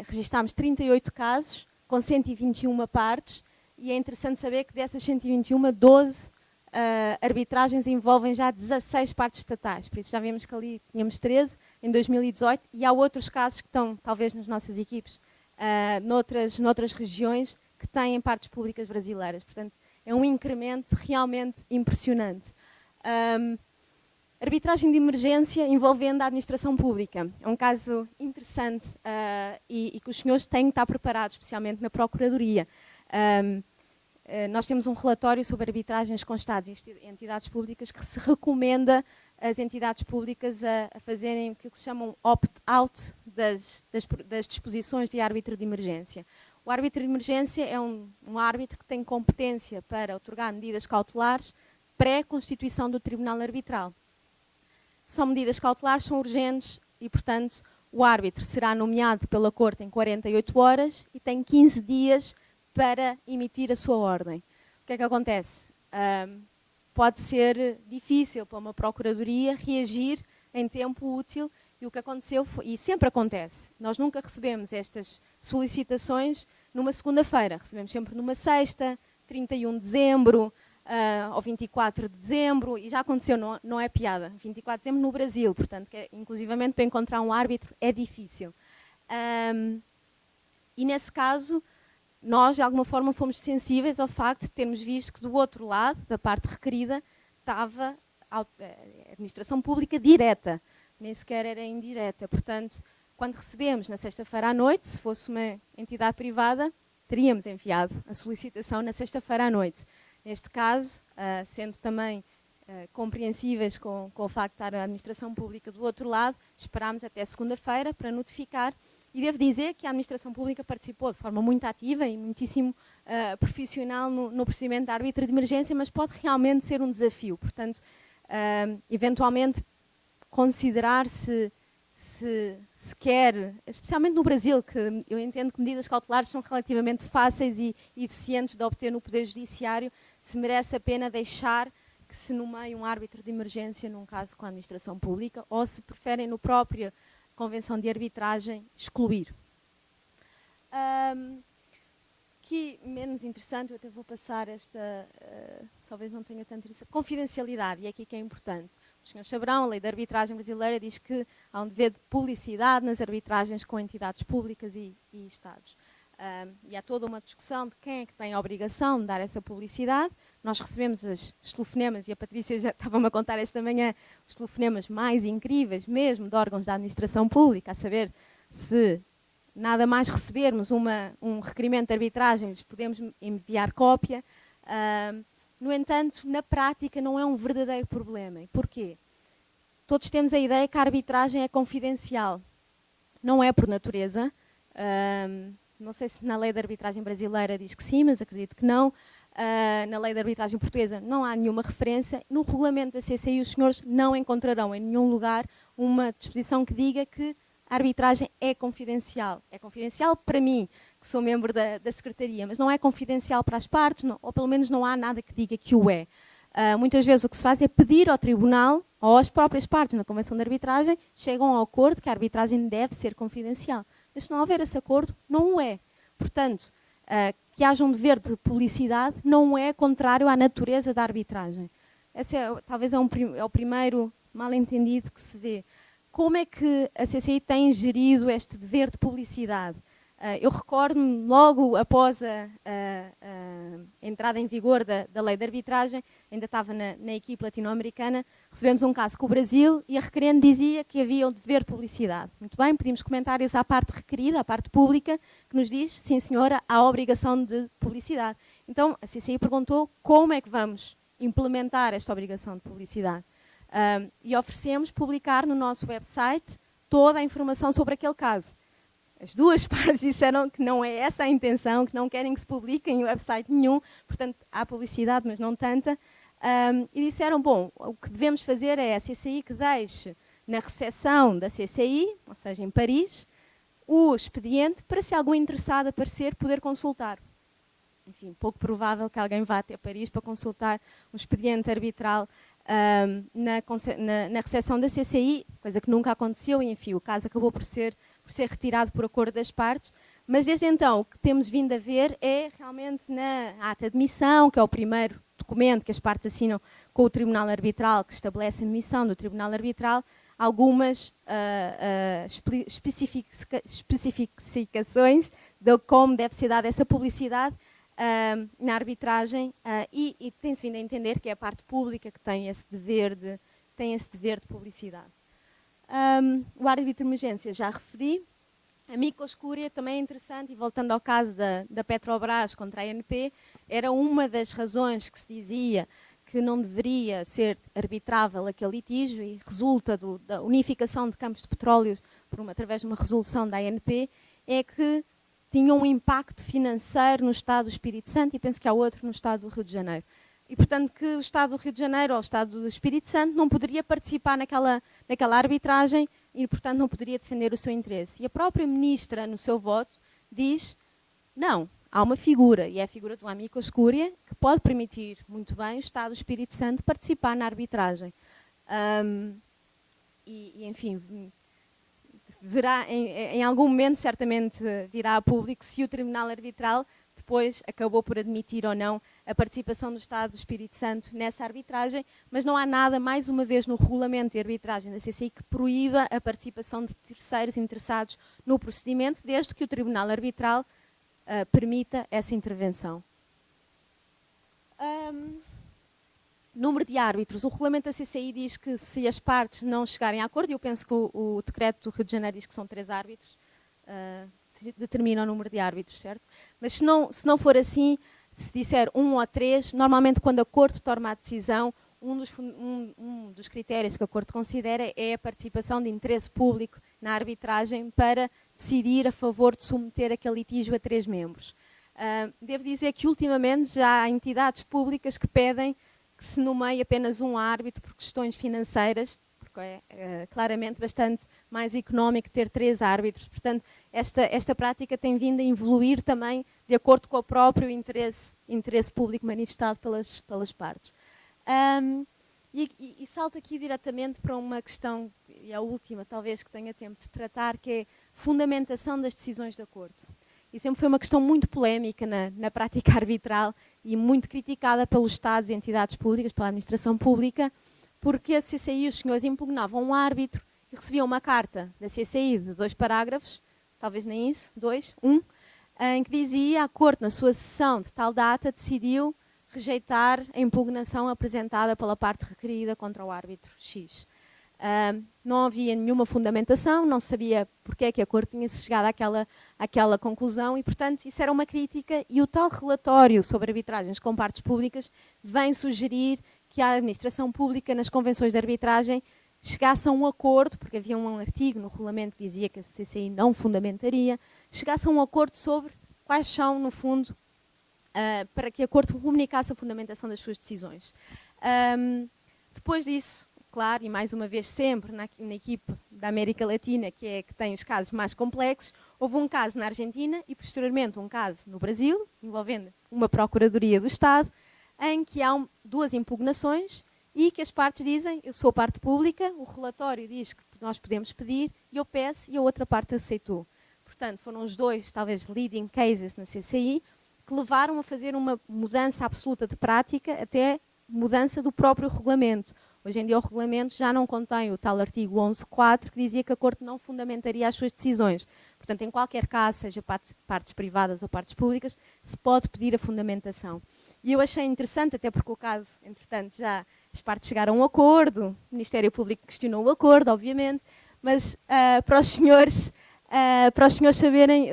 registámos 38 casos com 121 partes e é interessante saber que dessas 121, 12 arbitragens envolvem já 16 partes estatais. Por isso já vimos que ali tínhamos 13 em 2018 e há outros casos que estão talvez nas nossas equipes noutras regiões que têm partes públicas brasileiras. Portanto, é um incremento realmente impressionante. Arbitragem de emergência envolvendo a administração pública. É um caso interessante e que os senhores têm que estar preparados, especialmente na Procuradoria. Nós temos um relatório sobre arbitragens com Estados e entidades públicas que se recomenda às entidades públicas a fazerem o que se chamam opt-out das disposições de árbitro de emergência. O árbitro de emergência é um árbitro que tem competência para otorgar medidas cautelares pré-constituição do Tribunal Arbitral. São medidas cautelares, são urgentes e, portanto, o árbitro será nomeado pela Corte em 48 horas e tem 15 dias para emitir a sua ordem. O que é que acontece? Pode ser difícil para uma Procuradoria reagir em tempo útil e o que aconteceu foi, e sempre acontece, nós nunca recebemos estas solicitações numa segunda-feira, recebemos sempre numa sexta, 31 de dezembro, ou 24 de dezembro, e já aconteceu, não é piada, 24 de dezembro no Brasil, portanto, inclusivamente para encontrar um árbitro é difícil. E nesse caso, nós de alguma forma fomos sensíveis ao facto de termos visto que do outro lado, da parte requerida, estava a administração pública direta, nem sequer era indireta. Portanto, quando recebemos na sexta-feira à noite, se fosse uma entidade privada, teríamos enviado a solicitação na sexta-feira à noite. Neste caso, sendo também compreensíveis com o facto de estar a administração pública do outro lado, esperámos até segunda-feira para notificar. E devo dizer que a administração pública participou de forma muito ativa e muitíssimo profissional no procedimento de árbitro de emergência, mas pode realmente ser um desafio. Portanto, eventualmente, considerar se se quer, especialmente no Brasil, que eu entendo que medidas cautelares são relativamente fáceis e eficientes de obter no Poder Judiciário, se merece a pena deixar que se nomeie um árbitro de emergência num caso com a administração pública, ou se preferem, no próprio Convenção de Arbitragem, excluir. Que menos interessante, eu até vou passar esta, talvez não tenha tanto interessante, confidencialidade, e é aqui que é importante. Os senhores saberão, a lei da arbitragem brasileira diz que há um dever de publicidade nas arbitragens com entidades públicas e Estados. E há toda uma discussão de quem é que tem a obrigação de dar essa publicidade. Nós recebemos os telefonemas, e a Patrícia já estava-me a contar esta manhã, os telefonemas mais incríveis mesmo de órgãos da administração pública, a saber se nada mais recebermos um requerimento de arbitragem, podemos enviar cópia. No entanto, na prática não é um verdadeiro problema. E porquê? Todos temos a ideia que a arbitragem é confidencial. Não é por natureza. Não sei se na lei da arbitragem brasileira diz que sim, mas acredito que não. Na lei da arbitragem portuguesa não há nenhuma referência. No regulamento da CCI os senhores não encontrarão em nenhum lugar uma disposição que diga que a arbitragem é confidencial. É confidencial para mim, que sou membro da Secretaria, mas não é confidencial para as partes, não, ou pelo menos não há nada que diga que o é. Muitas vezes o que se faz é pedir ao Tribunal, ou às próprias partes na Convenção de Arbitragem, chegam ao acordo que a arbitragem deve ser confidencial. Mas se não houver esse acordo, não o é. Portanto, que haja um dever de publicidade não é contrário à natureza da arbitragem. Esse talvez é o primeiro mal-entendido que se vê. Como é que a CCI tem gerido este dever de publicidade? Eu recordo-me, logo após a entrada em vigor da lei de arbitragem, ainda estava na equipe latino-americana, recebemos um caso com o Brasil e a requerente dizia que havia um dever de publicidade. Muito bem, pedimos comentários à parte requerida, à parte pública, que nos diz, sim senhora, há obrigação de publicidade. Então a CCI perguntou como é que vamos implementar esta obrigação de publicidade. E oferecemos publicar no nosso website toda a informação sobre aquele caso. As duas partes disseram que não é essa a intenção, que não querem que se publique em website nenhum, portanto há publicidade, mas não tanta. E disseram, bom, o que devemos fazer é a CCI que deixe na recepção da CCI, ou seja, em Paris, o expediente para, se algum interessado aparecer, poder consultar. Enfim, pouco provável que alguém vá até Paris para consultar um expediente arbitral na recepção da CCI, coisa que nunca aconteceu, e enfim, o caso acabou por ser retirado por acordo das partes, mas desde então o que temos vindo a ver é realmente na ata de admissão, que é o primeiro documento que as partes assinam com o Tribunal Arbitral, que estabelece a admissão do Tribunal Arbitral, algumas especificações de como deve ser dada essa publicidade na arbitragem, e tem-se vindo a entender que é a parte pública que tem esse dever de publicidade. O árbitro de emergência já referi. A micoscúria também é interessante, e voltando ao caso da Petrobras contra a ANP, era uma das razões que se dizia que não deveria ser arbitrável aquele litígio, e resulta da unificação de campos de petróleo através de uma resolução da ANP, é que tinha um impacto financeiro no Estado do Espírito Santo, e penso que há outro no Estado do Rio de Janeiro. E, portanto, que o Estado do Rio de Janeiro ou o Estado do Espírito Santo não poderia participar naquela arbitragem e, portanto, não poderia defender o seu interesse. E a própria ministra, no seu voto, diz, não, há uma figura, e é a figura do amicus curiae, que pode permitir muito bem o Estado do Espírito Santo participar na arbitragem. Enfim, verá, em algum momento, certamente virá a público se o Tribunal Arbitral depois acabou por admitir ou não a participação do Estado do Espírito Santo nessa arbitragem, mas não há nada, mais uma vez, no regulamento de arbitragem da CCI que proíba a participação de terceiros interessados no procedimento, desde que o Tribunal Arbitral permita essa intervenção. Número de árbitros. O regulamento da CCI diz que se as partes não chegarem a acordo, e eu penso que o decreto do Rio de Janeiro diz que são 3 árbitros, determina o número de árbitros, certo? Mas se não for assim, se disser 1 ou 3, normalmente quando a Corte toma a decisão, um dos critérios que a Corte considera é a participação de interesse público na arbitragem para decidir a favor de submeter aquele litígio a 3 membros. Devo dizer que ultimamente já há entidades públicas que pedem que se nomeie apenas um árbitro por questões financeiras, porque porque é claramente bastante mais económico ter 3 árbitros. Portanto, esta prática tem vindo a evoluir também de acordo com o próprio interesse público manifestado pelas partes. E salto aqui diretamente para uma questão, e a última talvez que tenha tempo de tratar, que é fundamentação das decisões da Corte. E sempre foi uma questão muito polémica na prática arbitral e muito criticada pelos Estados e entidades públicas, pela administração pública, porque a CCI e os senhores impugnavam um árbitro e recebiam uma carta da CCI de 2 parágrafos, talvez nem isso, 2, 1, em que dizia a Corte, na sua sessão de tal data, decidiu rejeitar a impugnação apresentada pela parte requerida contra o árbitro X. Não havia nenhuma fundamentação, não se sabia porque é que a Corte tinha chegado àquela conclusão e, portanto, isso era uma crítica e o tal relatório sobre arbitragens com partes públicas vem sugerir que a administração pública, nas convenções de arbitragem, chegasse a um acordo, porque havia um artigo no regulamento que dizia que a CCI não fundamentaria, chegasse a um acordo sobre quais são, no fundo, para que a Corte comunicasse a fundamentação das suas decisões. Depois disso, claro, e mais uma vez sempre na equipe da América Latina, que tem os casos mais complexos, houve um caso na Argentina e posteriormente um caso no Brasil, envolvendo uma Procuradoria do Estado, em que há 2 impugnações e que as partes dizem, eu sou parte pública, o relatório diz que nós podemos pedir, e eu peço e a outra parte aceitou. Portanto, foram os 2, talvez, leading cases na CCI, que levaram a fazer uma mudança absoluta de prática, até mudança do próprio regulamento. Hoje em dia o regulamento já não contém o tal artigo 11.4 que dizia que a Corte não fundamentaria as suas decisões. Portanto, em qualquer caso, seja partes privadas ou partes públicas, se pode pedir a fundamentação. E eu achei interessante, até porque o caso, entretanto, já as partes chegaram a um acordo, o Ministério Público questionou o acordo, obviamente, mas para os senhores saberem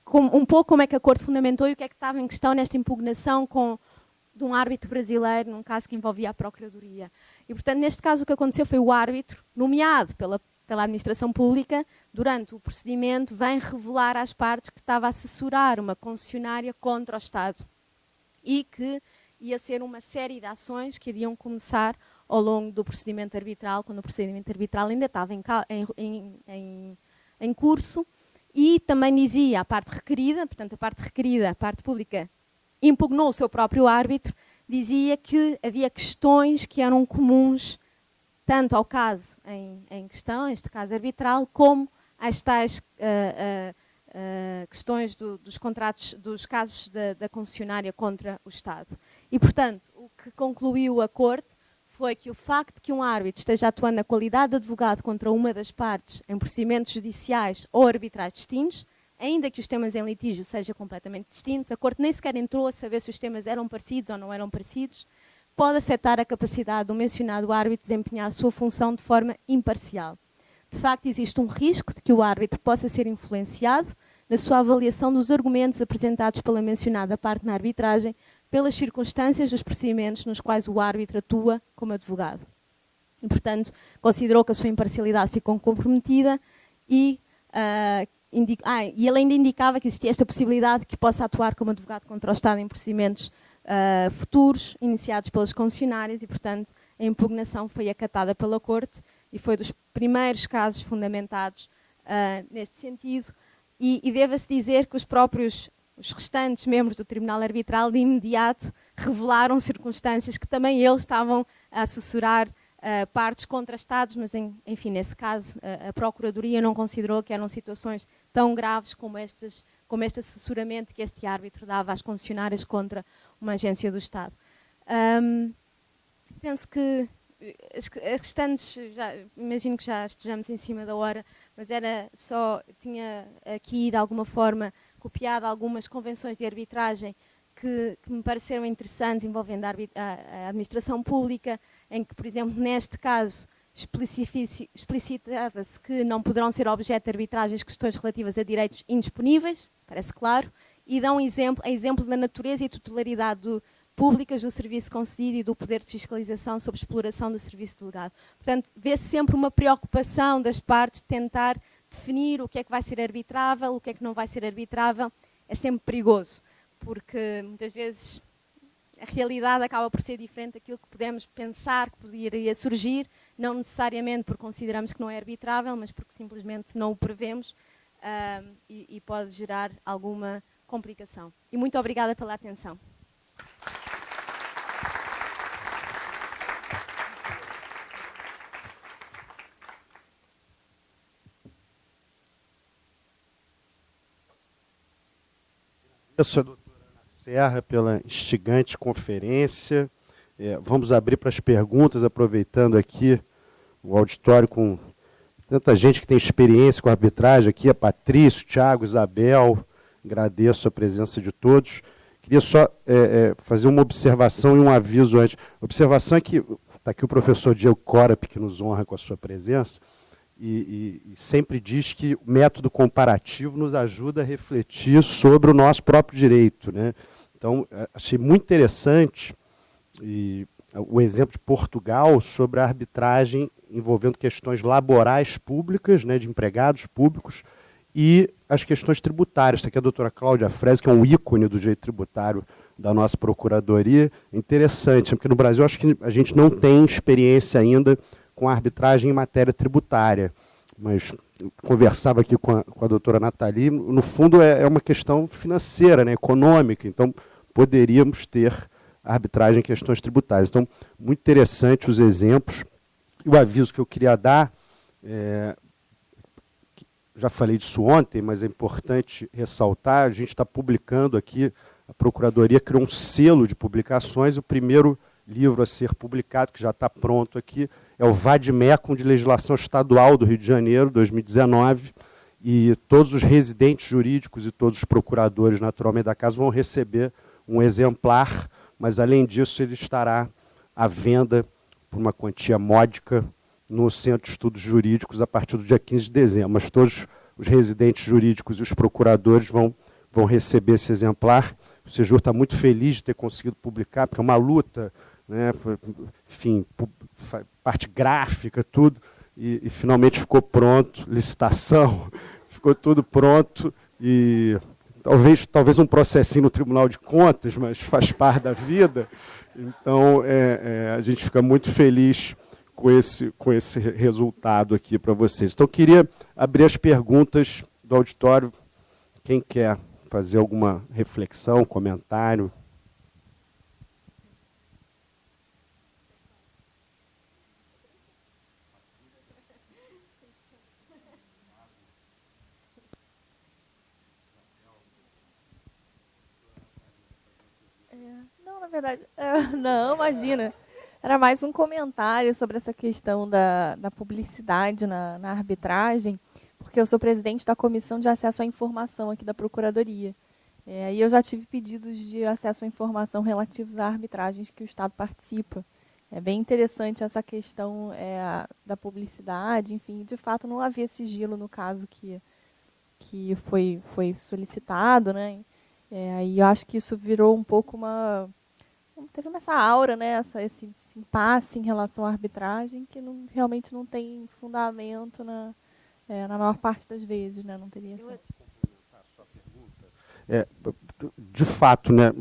um pouco como é que a Corte fundamentou e o que é que estava em questão nesta impugnação de um árbitro brasileiro, num caso que envolvia a Procuradoria. E, portanto, neste caso o que aconteceu foi o árbitro, nomeado pela administração pública, durante o procedimento, vem revelar às partes que estava a assessorar uma concessionária contra o Estado e que ia ser uma série de ações que iriam começar ao longo do procedimento arbitral, quando o procedimento arbitral ainda estava em curso, e também dizia a parte requerida, portanto a parte pública, impugnou o seu próprio árbitro, dizia que havia questões que eram comuns tanto ao caso em questão, este caso arbitral, como às tais questões dos contratos, dos casos da concessionária contra o Estado. E, portanto, o que concluiu a Corte foi que o facto de que um árbitro esteja atuando na qualidade de advogado contra uma das partes em procedimentos judiciais ou arbitrais distintos, ainda que os temas em litígio sejam completamente distintos, a Corte nem sequer entrou a saber se os temas eram parecidos ou não eram parecidos, pode afetar a capacidade do mencionado árbitro de desempenhar a sua função de forma imparcial. De facto, existe um risco de que o árbitro possa ser influenciado na sua avaliação dos argumentos apresentados pela mencionada parte na arbitragem, pelas circunstâncias dos procedimentos nos quais o árbitro atua como advogado. E, portanto, considerou que a sua imparcialidade ficou comprometida e ele ainda indicava que existia esta possibilidade de que possa atuar como advogado contra o Estado em procedimentos futuros, iniciados pelas concessionárias e, portanto, a impugnação foi acatada pela Corte e foi dos primeiros casos fundamentados neste sentido. E deve-se dizer que os restantes membros do Tribunal Arbitral de imediato revelaram circunstâncias que também eles estavam a assessorar partes contra Estados, mas enfim, nesse caso a Procuradoria não considerou que eram situações tão graves como este assessoramento que este árbitro dava às concessionárias contra uma agência do Estado. Penso que as restantes, imagino que já estejamos em cima da hora, mas tinha aqui de alguma forma copiado algumas convenções de arbitragem que me pareceram interessantes envolvendo a administração pública, em que, por exemplo, neste caso, explicitava-se que não poderão ser objeto de arbitragem as questões relativas a direitos indisponíveis, parece claro, e dão exemplo da natureza e titularidade públicas do serviço concedido e do poder de fiscalização sobre exploração do serviço delegado. Portanto, vê-se sempre uma preocupação das partes de tentar definir o que é que vai ser arbitrável, o que é que não vai ser arbitrável. É sempre perigoso, porque muitas vezes a realidade acaba por ser diferente daquilo que podemos pensar que poderia surgir, não necessariamente porque consideramos que não é arbitrável, mas porque simplesmente não o prevemos e pode gerar alguma complicação. E muito obrigada pela atenção. Agradeço a doutora Ana Serra pela instigante conferência. Vamos abrir para as perguntas, aproveitando aqui o auditório com tanta gente que tem experiência com arbitragem aqui, a Patrício, Thiago, Isabel, agradeço a presença de todos. Queria só fazer uma observação e um aviso antes. A observação é que está aqui o professor Diego Corap, que nos honra com a sua presença, e sempre diz que o método comparativo nos ajuda a refletir sobre o nosso próprio direito, né? Então, achei muito interessante o exemplo de Portugal sobre a arbitragem envolvendo questões laborais públicas, né, de empregados públicos, e as questões tributárias. Está aqui a doutora Cláudia Freze, que é um ícone do direito tributário da nossa procuradoria. Interessante, porque no Brasil acho que a gente não tem experiência ainda com a arbitragem em matéria tributária. Mas eu conversava aqui com a doutora Nathalie, no fundo é uma questão financeira, né, econômica, então poderíamos ter arbitragem em questões tributárias. Então, muito interessante os exemplos. E o aviso que eu queria dar, já falei disso ontem, mas é importante ressaltar, a gente está publicando aqui, a Procuradoria criou um selo de publicações, o primeiro livro a ser publicado, que já está pronto aqui, é o Vademecum de Legislação Estadual do Rio de Janeiro, 2019, e todos os residentes jurídicos e todos os procuradores, naturalmente, da casa vão receber um exemplar, mas, além disso, ele estará à venda por uma quantia módica no Centro de Estudos Jurídicos a partir do dia 15 de dezembro. Mas todos os residentes jurídicos e os procuradores vão receber esse exemplar. O Sejur está muito feliz de ter conseguido publicar, porque é uma luta, né, enfim, parte gráfica, tudo, e finalmente ficou pronto, licitação, ficou tudo pronto, e talvez um processinho no Tribunal de Contas, mas faz parte da vida. Então, a gente fica muito feliz com esse resultado aqui para vocês. Então, eu queria abrir as perguntas do auditório. Quem quer fazer alguma reflexão, comentário? Não, na verdade, não, imagina. Era mais um comentário sobre essa questão da publicidade na arbitragem, porque eu sou presidente da Comissão de Acesso à Informação aqui da Procuradoria. E eu já tive pedidos de acesso à informação relativos a arbitragens que o Estado participa. É bem interessante essa questão da publicidade, enfim, de fato não havia sigilo no caso que foi solicitado, né? E eu acho que isso virou um pouco teve essa aura, né? Esse impasse em relação à arbitragem que realmente não tem fundamento na maior parte das vezes, né? Não teria essa... De fato, né?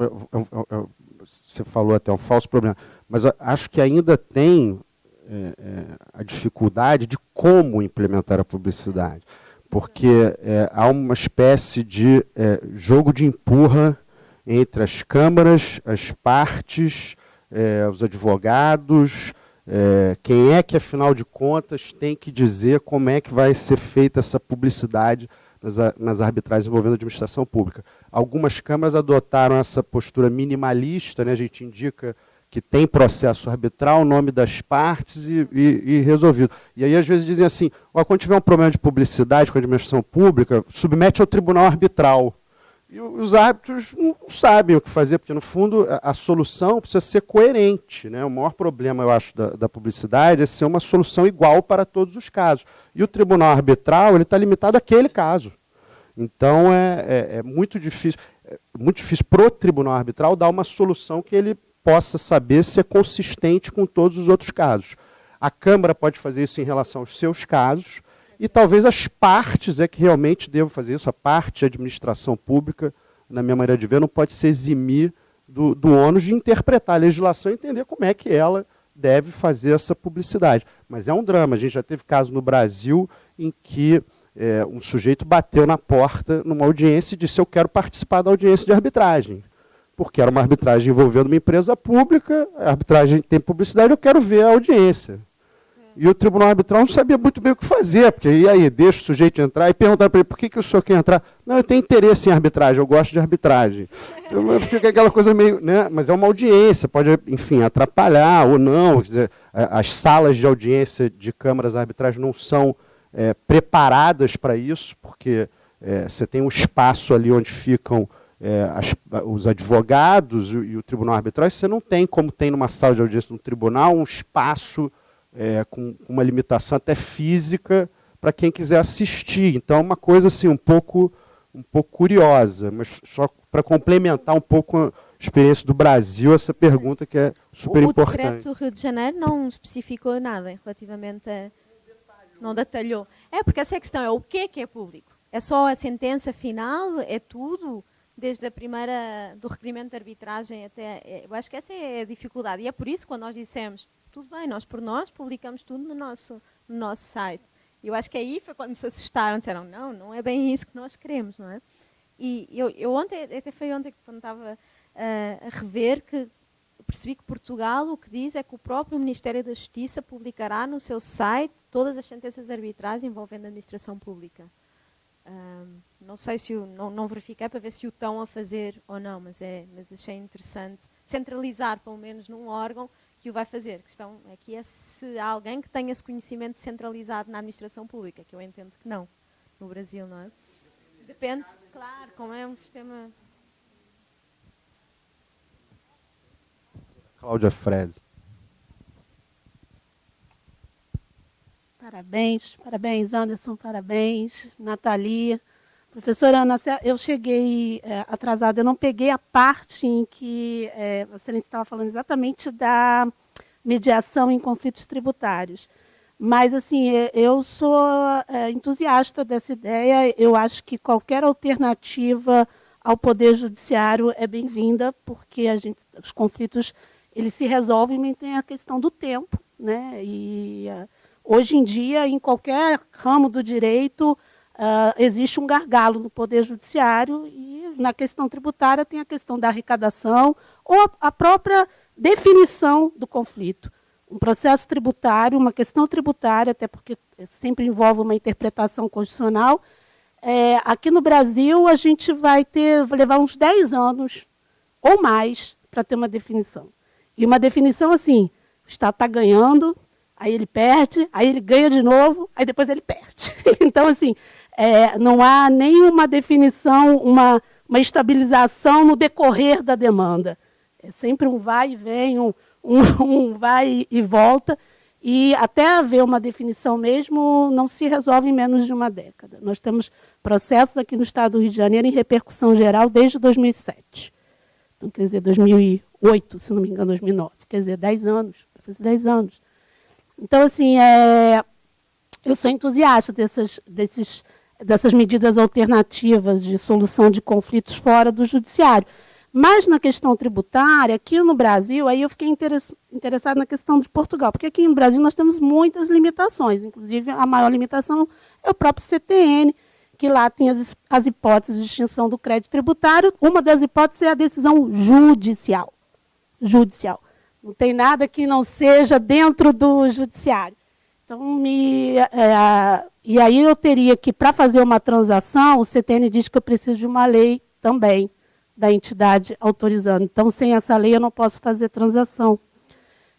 Você falou até um falso problema, mas eu acho que ainda tem a dificuldade de como implementar a publicidade, porque há uma espécie de jogo de empurra entre as câmaras, as partes, os advogados, quem é que, afinal de contas, tem que dizer como é que vai ser feita essa publicidade nas arbitragens envolvendo a administração pública. Algumas câmaras adotaram essa postura minimalista, né? A gente indica que tem processo arbitral, o nome das partes e resolvido. E aí, às vezes, dizem assim, quando tiver um problema de publicidade com a administração pública, submete ao tribunal arbitral. E os árbitros não sabem o que fazer, porque, no fundo, a solução precisa ser coerente, né? O maior problema, eu acho, da publicidade é ser uma solução igual para todos os casos. E o tribunal arbitral está limitado àquele caso. Então, é muito difícil para o tribunal arbitral dar uma solução que ele possa saber se é consistente com todos os outros casos. A Câmara pode fazer isso em relação aos seus casos, e talvez as partes que realmente devam fazer isso. A parte, a administração pública, na minha maneira de ver, não pode se eximir do ônus de interpretar a legislação e entender como é que ela deve fazer essa publicidade. Mas é um drama. A gente já teve caso no Brasil em que um sujeito bateu na porta numa audiência e disse: eu quero participar da audiência de arbitragem. Porque era uma arbitragem envolvendo uma empresa pública, a arbitragem tem publicidade, eu quero ver a audiência. E o tribunal arbitral não sabia muito bem o que fazer, porque e aí, deixa o sujeito entrar e perguntar para ele: por que o senhor quer entrar? Não, eu tenho interesse em arbitragem, eu gosto de arbitragem. Então, fica aquela coisa meio, né? Mas é uma audiência, pode, enfim, atrapalhar ou não. Quer dizer, as salas de audiência de câmaras arbitrais não são preparadas para isso, porque você tem um espaço ali onde ficam os advogados e o tribunal arbitral, você não tem, como tem numa sala de audiência no tribunal, um espaço com uma limitação até física para quem quiser assistir. Então, é uma coisa assim, um pouco curiosa, mas só para complementar um pouco a experiência do Brasil, essa pergunta que é super importante. O decreto do Rio de Janeiro não especificou nada relativamente a... Não detalhou. Porque essa é a questão, o que é público? É só a sentença final? É tudo? Desde a primeira, do requerimento de arbitragem até... Eu acho que essa é a dificuldade. E é por isso que quando nós dissemos: tudo bem, nós por nós publicamos tudo no nosso site. E eu acho que aí foi quando se assustaram, disseram: não é bem isso que nós queremos, não é? E eu ontem, até foi ontem quando estava a rever, que percebi que Portugal o que diz é que o próprio Ministério da Justiça publicará no seu site todas as sentenças arbitrais envolvendo a administração pública. Não sei se não verifiquei para ver se o estão a fazer ou não, mas achei interessante centralizar, pelo menos num órgão que o vai fazer. A questão aqui é se há alguém que tenha esse conhecimento centralizado na administração pública, que eu entendo que não, no Brasil, não é? Depende, claro, como é um sistema... Cláudia Freze. Parabéns, Anderson, parabéns, Nathalie. Professora Ana, eu cheguei atrasada, eu não peguei a parte em que você estava falando exatamente da mediação em conflitos tributários. Mas, assim, eu sou entusiasta dessa ideia, eu acho que qualquer alternativa ao Poder Judiciário é bem-vinda, porque os conflitos eles se resolvem, mas tem a questão do tempo, né? E hoje em dia, em qualquer ramo do direito, existe um gargalo no Poder Judiciário, e na questão tributária tem a questão da arrecadação ou a própria definição do conflito. Um processo tributário, uma questão tributária, até porque sempre envolve uma interpretação constitucional. Aqui no Brasil, a gente vai levar uns 10 anos ou mais para ter uma definição. E uma definição assim: o Estado está ganhando, aí ele perde, aí ele ganha de novo, aí depois ele perde. Então, assim, não há nenhuma definição, uma estabilização no decorrer da demanda. É sempre um vai e vem, um vai e volta, e até haver uma definição mesmo, não se resolve em menos de uma década. Nós temos processos aqui no Estado do Rio de Janeiro em repercussão geral desde 2007. Então, quer dizer, 2008, se não me engano, 2009. Quer dizer, 10 anos, vai fazer 10 anos. Então, assim, eu sou entusiasta dessas medidas alternativas de solução de conflitos fora do judiciário. Mas na questão tributária, aqui no Brasil, aí eu fiquei interessada na questão de Portugal, porque aqui no Brasil nós temos muitas limitações, inclusive a maior limitação é o próprio CTN, que lá tem as hipóteses de extinção do crédito tributário. Uma das hipóteses é a decisão judicial. Não tem nada que não seja dentro do judiciário. Então, e aí eu teria que, para fazer uma transação, o CTN diz que eu preciso de uma lei também da entidade autorizando. Então, sem essa lei, eu não posso fazer transação.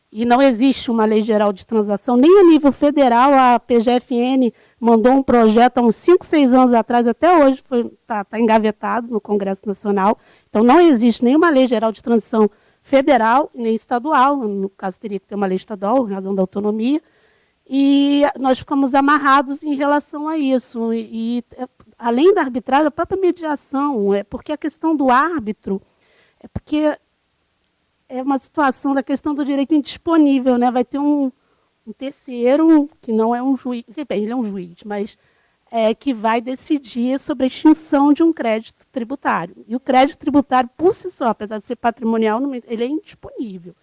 E não existe uma lei geral de transação, nem a nível federal. A PGFN mandou um projeto há uns 5, 6 anos atrás, até hoje está engavetado no Congresso Nacional. Então, não existe nenhuma lei geral de transação federal, nem estadual. No caso, teria que ter uma lei estadual, em razão da autonomia. E nós ficamos amarrados em relação a isso. E além da arbitragem, a própria mediação, porque a questão do árbitro, porque é uma situação da questão do direito indisponível, né? Vai ter um terceiro, que não é um juiz, bem, ele é um juiz, mas que vai decidir sobre a extinção de um crédito tributário. E o crédito tributário, por si só, apesar de ser patrimonial, ele é indisponível.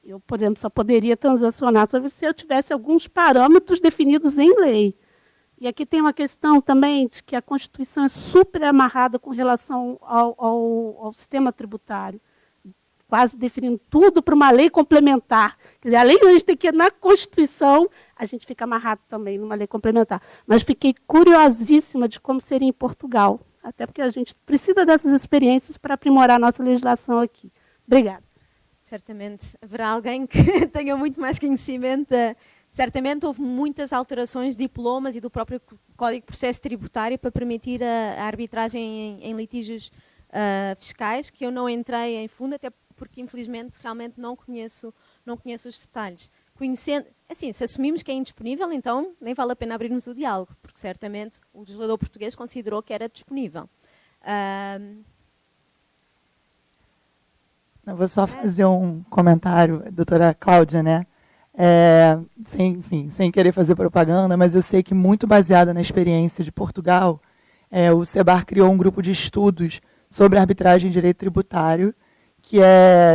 Eu, por exemplo, só poderia transacionar sobre se eu tivesse alguns parâmetros definidos em lei. E aqui tem uma questão também de que a Constituição é super amarrada com relação ao sistema tributário, quase definindo tudo para uma lei complementar. Quer dizer, além de a gente ter que ir na Constituição, a gente fica amarrado também numa lei complementar. Mas fiquei curiosíssima de como seria em Portugal, até porque a gente precisa dessas experiências para aprimorar a nossa legislação aqui. Obrigada. Certamente haverá alguém que tenha muito mais conhecimento. Certamente houve muitas alterações de diplomas e do próprio Código de Processo Tributário para permitir a arbitragem em litígios fiscais, que eu não entrei em fundo, até porque infelizmente realmente não conheço os detalhes. Conhecendo, assim, se assumimos que é indisponível, então nem vale a pena abrirmos o diálogo, porque certamente o legislador português considerou que era disponível. Eu vou só fazer um comentário, doutora Cláudia, né? Sem querer fazer propaganda, mas eu sei que muito baseada na experiência de Portugal, o SEBAR criou um grupo de estudos sobre arbitragem em direito tributário, que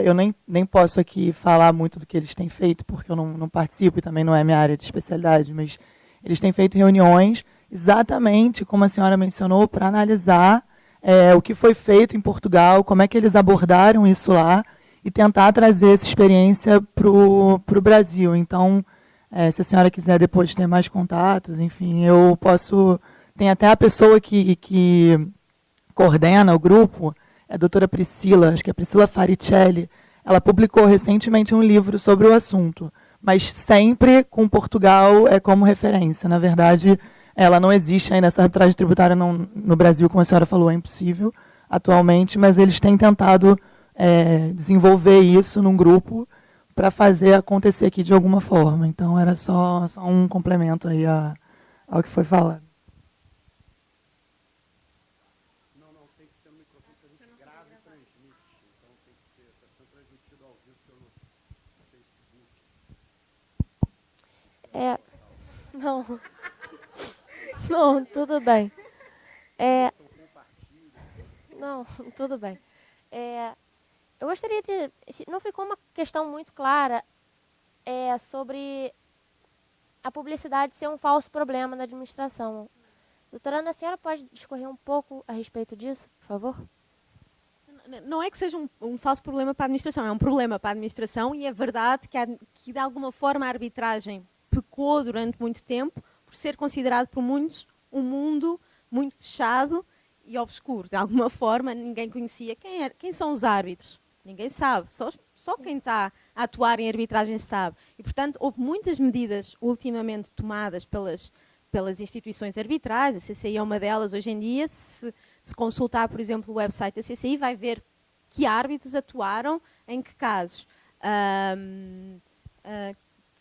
eu nem posso aqui falar muito do que eles têm feito, porque eu não participo e também não é minha área de especialidade, mas eles têm feito reuniões exatamente como a senhora mencionou, para analisar o que foi feito em Portugal, como é que eles abordaram isso lá, e tentar trazer essa experiência para o Brasil. Então, se a senhora quiser depois ter mais contatos, enfim, eu posso... Tem até a pessoa que coordena o grupo, é a doutora Priscila, acho que é Priscila Faricelli. Ela publicou recentemente um livro sobre o assunto, mas sempre com Portugal como referência. Na verdade, ela não existe ainda, essa arbitragem tributária no Brasil, como a senhora falou, é impossível atualmente, mas eles têm tentado desenvolver isso num grupo para fazer acontecer aqui de alguma forma. Então, era só um complemento aí ao que foi falado. Não, tem que ser no microfone que a gente grava e transmite. Então, tem que ser, está sendo transmitido ao vivo pelo Facebook. Não, tudo bem. Não, tudo bem. Eu gostaria de... Não ficou uma questão muito clara sobre a publicidade ser um falso problema na administração. Doutora Ana, a senhora pode discorrer um pouco a respeito disso, por favor? Não é que seja um falso problema para a administração, é um problema para a administração e é verdade que de alguma forma a arbitragem pecou durante muito tempo por ser considerado por muitos um mundo muito fechado e obscuro. De alguma forma ninguém conhecia quem são os árbitros. Ninguém sabe, só quem está a atuar em arbitragem sabe. E, portanto, houve muitas medidas ultimamente tomadas pelas instituições arbitrais, a CCI é uma delas hoje em dia. Se consultar, por exemplo, o website da CCI, vai ver que árbitros atuaram em que casos.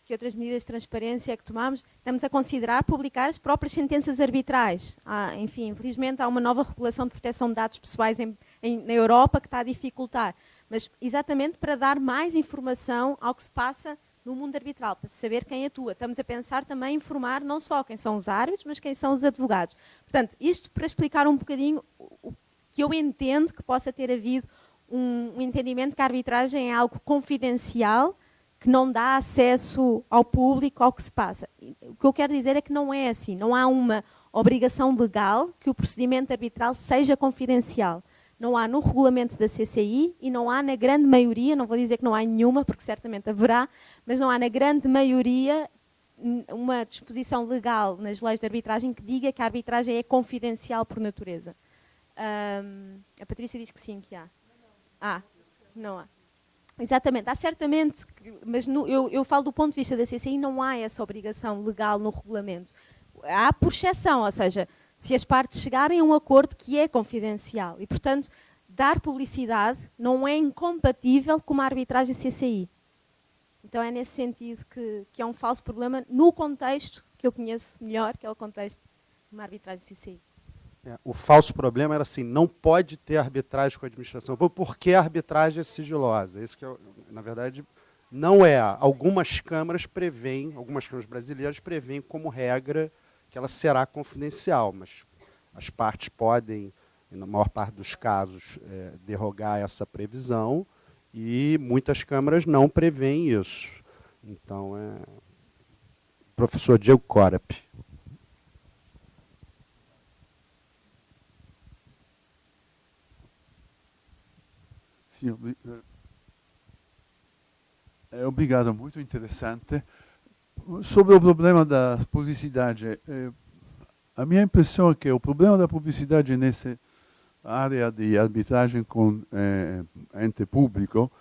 Que outras medidas de transparência é que tomamos? Estamos a considerar publicar as próprias sentenças arbitrais. Enfim, infelizmente há uma nova regulação de proteção de dados pessoais na Europa que está a dificultar. Mas exatamente para dar mais informação ao que se passa no mundo arbitral, para saber quem atua. Estamos a pensar também em informar não só quem são os árbitros, mas quem são os advogados. Portanto, isto para explicar um bocadinho o que eu entendo que possa ter havido um entendimento que a arbitragem é algo confidencial, que não dá acesso ao público ao que se passa. O que eu quero dizer é que não é assim. Não há uma obrigação legal que o procedimento arbitral seja confidencial. Não há no regulamento da CCI e não há na grande maioria, não vou dizer que não há nenhuma, porque certamente haverá, mas não há na grande maioria uma disposição legal nas leis de arbitragem que diga que a arbitragem é confidencial por natureza. A Patrícia diz que sim, que há. Não há. Exatamente, há certamente, mas eu falo do ponto de vista da CCI, não há essa obrigação legal no regulamento. Há por exceção, ou seja, se as partes chegarem a um acordo que é confidencial. E, portanto, dar publicidade não é incompatível com uma arbitragem CCI. Então é nesse sentido que é um falso problema no contexto que eu conheço melhor, que é o contexto de uma arbitragem CCI. O falso problema era assim, não pode ter arbitragem com a administração. Por que a arbitragem é sigilosa? Isso que na verdade, não é. Algumas câmaras brasileiras prevêem como regra que ela será confidencial, mas as partes podem, na maior parte dos casos, derrogar essa previsão, e muitas câmaras não prevêem isso. Então, professor Diego Corap. Sim, obrigado, muito interessante. Sobre o problema da publicidade, a minha impressão é que o problema da publicidade nessa área de arbitragem com ente público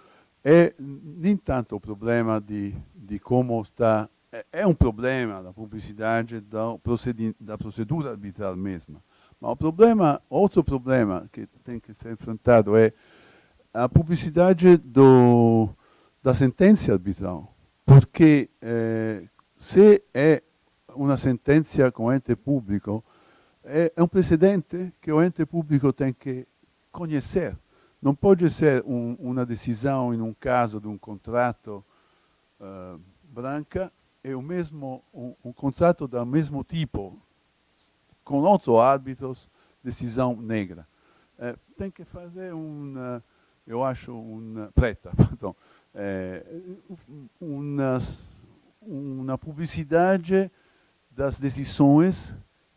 é nem tanto o problema de como está. É um problema da publicidade da procedura arbitral mesma. Mas outro problema que tem que ser enfrentado é a publicidade da sentença arbitral. Porque se é uma sentença com ente público, é um precedente que o ente público tem que conhecer. Não pode ser uma decisão em um caso de um contrato branca e um contrato do mesmo tipo, com outros árbitros, decisão negra. Tem que fazer preta, perdão, uma publicidade das decisões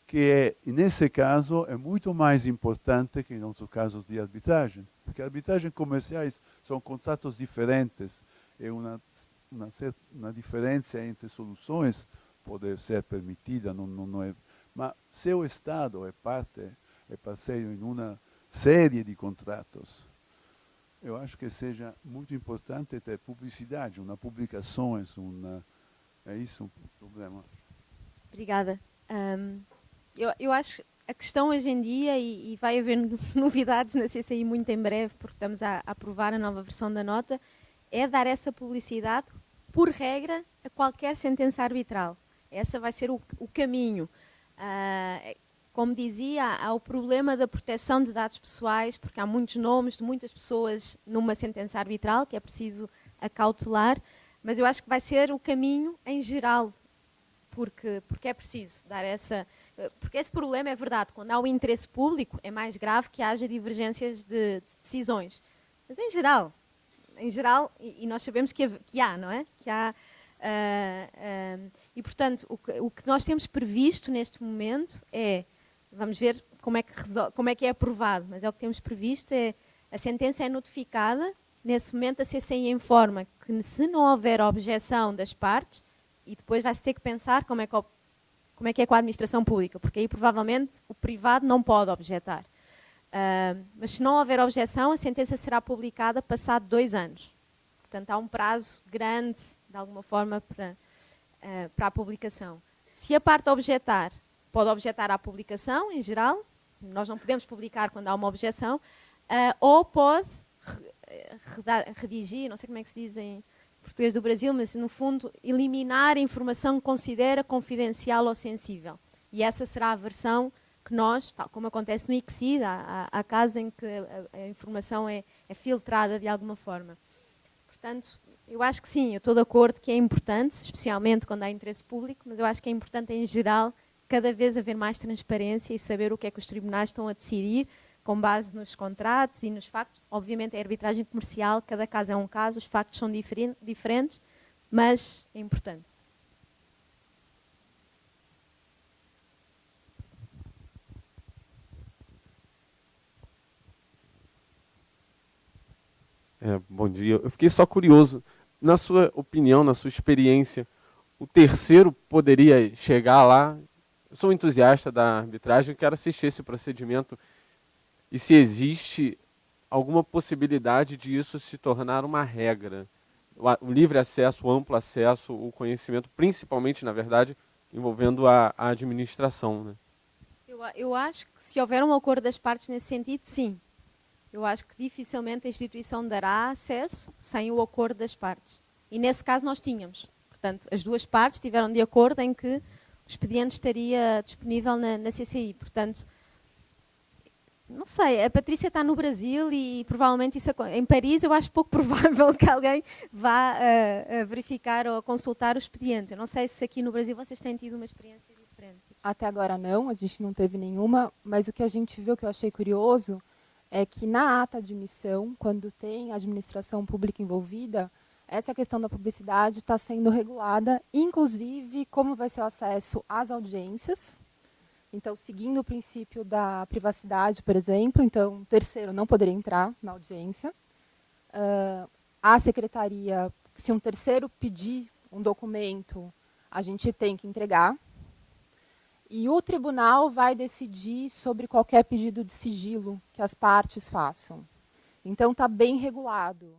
que, nesse caso, é muito mais importante que em outros casos de arbitragem. Porque arbitragem comerciais são contratos diferentes e uma diferença entre soluções pode ser permitida, não é. Mas se o Estado é parceiro em uma série de contratos, eu acho que seja muito importante ter publicidade, publicações, é isso um problema. Obrigada. Eu acho que a questão hoje em dia, e vai haver novidades na CCI muito em breve, porque estamos a aprovar a nova versão da nota, é dar essa publicidade, por regra, a qualquer sentença arbitral. Esse vai ser o caminho. Como dizia, há o problema da proteção de dados pessoais, porque há muitos nomes de muitas pessoas numa sentença arbitral, que é preciso acautelar, mas eu acho que vai ser o caminho em geral, porque é preciso dar essa... Porque esse problema é verdade, quando há o interesse público, é mais grave que haja divergências de decisões. Mas em geral, e nós sabemos que há, não é? Que há... e, portanto, o que nós temos previsto neste momento é... Vamos ver como é que é aprovado, mas é o que temos previsto, a sentença é notificada, nesse momento a CCI informa que se não houver objeção das partes, e depois vai-se ter que pensar como é que é com a administração pública, porque aí provavelmente o privado não pode objetar. Mas se não houver objeção, a sentença será publicada passado 2 anos. Portanto, há um prazo grande, de alguma forma, para a publicação. Se a parte objetar, pode objetar à publicação, em geral, nós não podemos publicar quando há uma objeção, ou pode redigir, não sei como é que se diz em português do Brasil, mas no fundo eliminar a informação que considera confidencial ou sensível. E essa será a versão que nós, tal como acontece no ICSID, há casos em que a informação é filtrada de alguma forma. Portanto, eu acho que sim, eu estou de acordo que é importante, especialmente quando há interesse público, mas eu acho que é importante em geral cada vez haver mais transparência e saber o que é que os tribunais estão a decidir com base nos contratos e nos factos. Obviamente é arbitragem comercial, cada caso é um caso, os factos são diferentes, mas é importante. Bom dia. Eu fiquei só curioso. Na sua opinião, na sua experiência, o terceiro poderia chegar lá? Eu sou um entusiasta da arbitragem, quero assistir esse procedimento. E se existe alguma possibilidade de isso se tornar uma regra? O livre acesso, o amplo acesso, o conhecimento, principalmente, na verdade, envolvendo a administração, né? Eu acho que se houver um acordo das partes nesse sentido, sim. Eu acho que dificilmente a instituição dará acesso sem o acordo das partes. E nesse caso nós tínhamos. Portanto, as duas partes estiveram de acordo em que o expediente estaria disponível na CCI. Portanto, não sei, a Patrícia está no Brasil e provavelmente isso em Paris eu acho pouco provável que alguém vá a verificar ou a consultar o expediente. Eu não sei se aqui no Brasil vocês têm tido uma experiência diferente. Até agora não, a gente não teve nenhuma, mas o que a gente viu, que eu achei curioso, é que na ata de missão, quando tem administração pública envolvida, essa questão da publicidade está sendo regulada, inclusive como vai ser o acesso às audiências. Então, seguindo o princípio da privacidade, por exemplo, então, um terceiro não poderia entrar na audiência. A secretaria, se um terceiro pedir um documento, a gente tem que entregar. E o tribunal vai decidir sobre qualquer pedido de sigilo que as partes façam. Então, está bem regulado.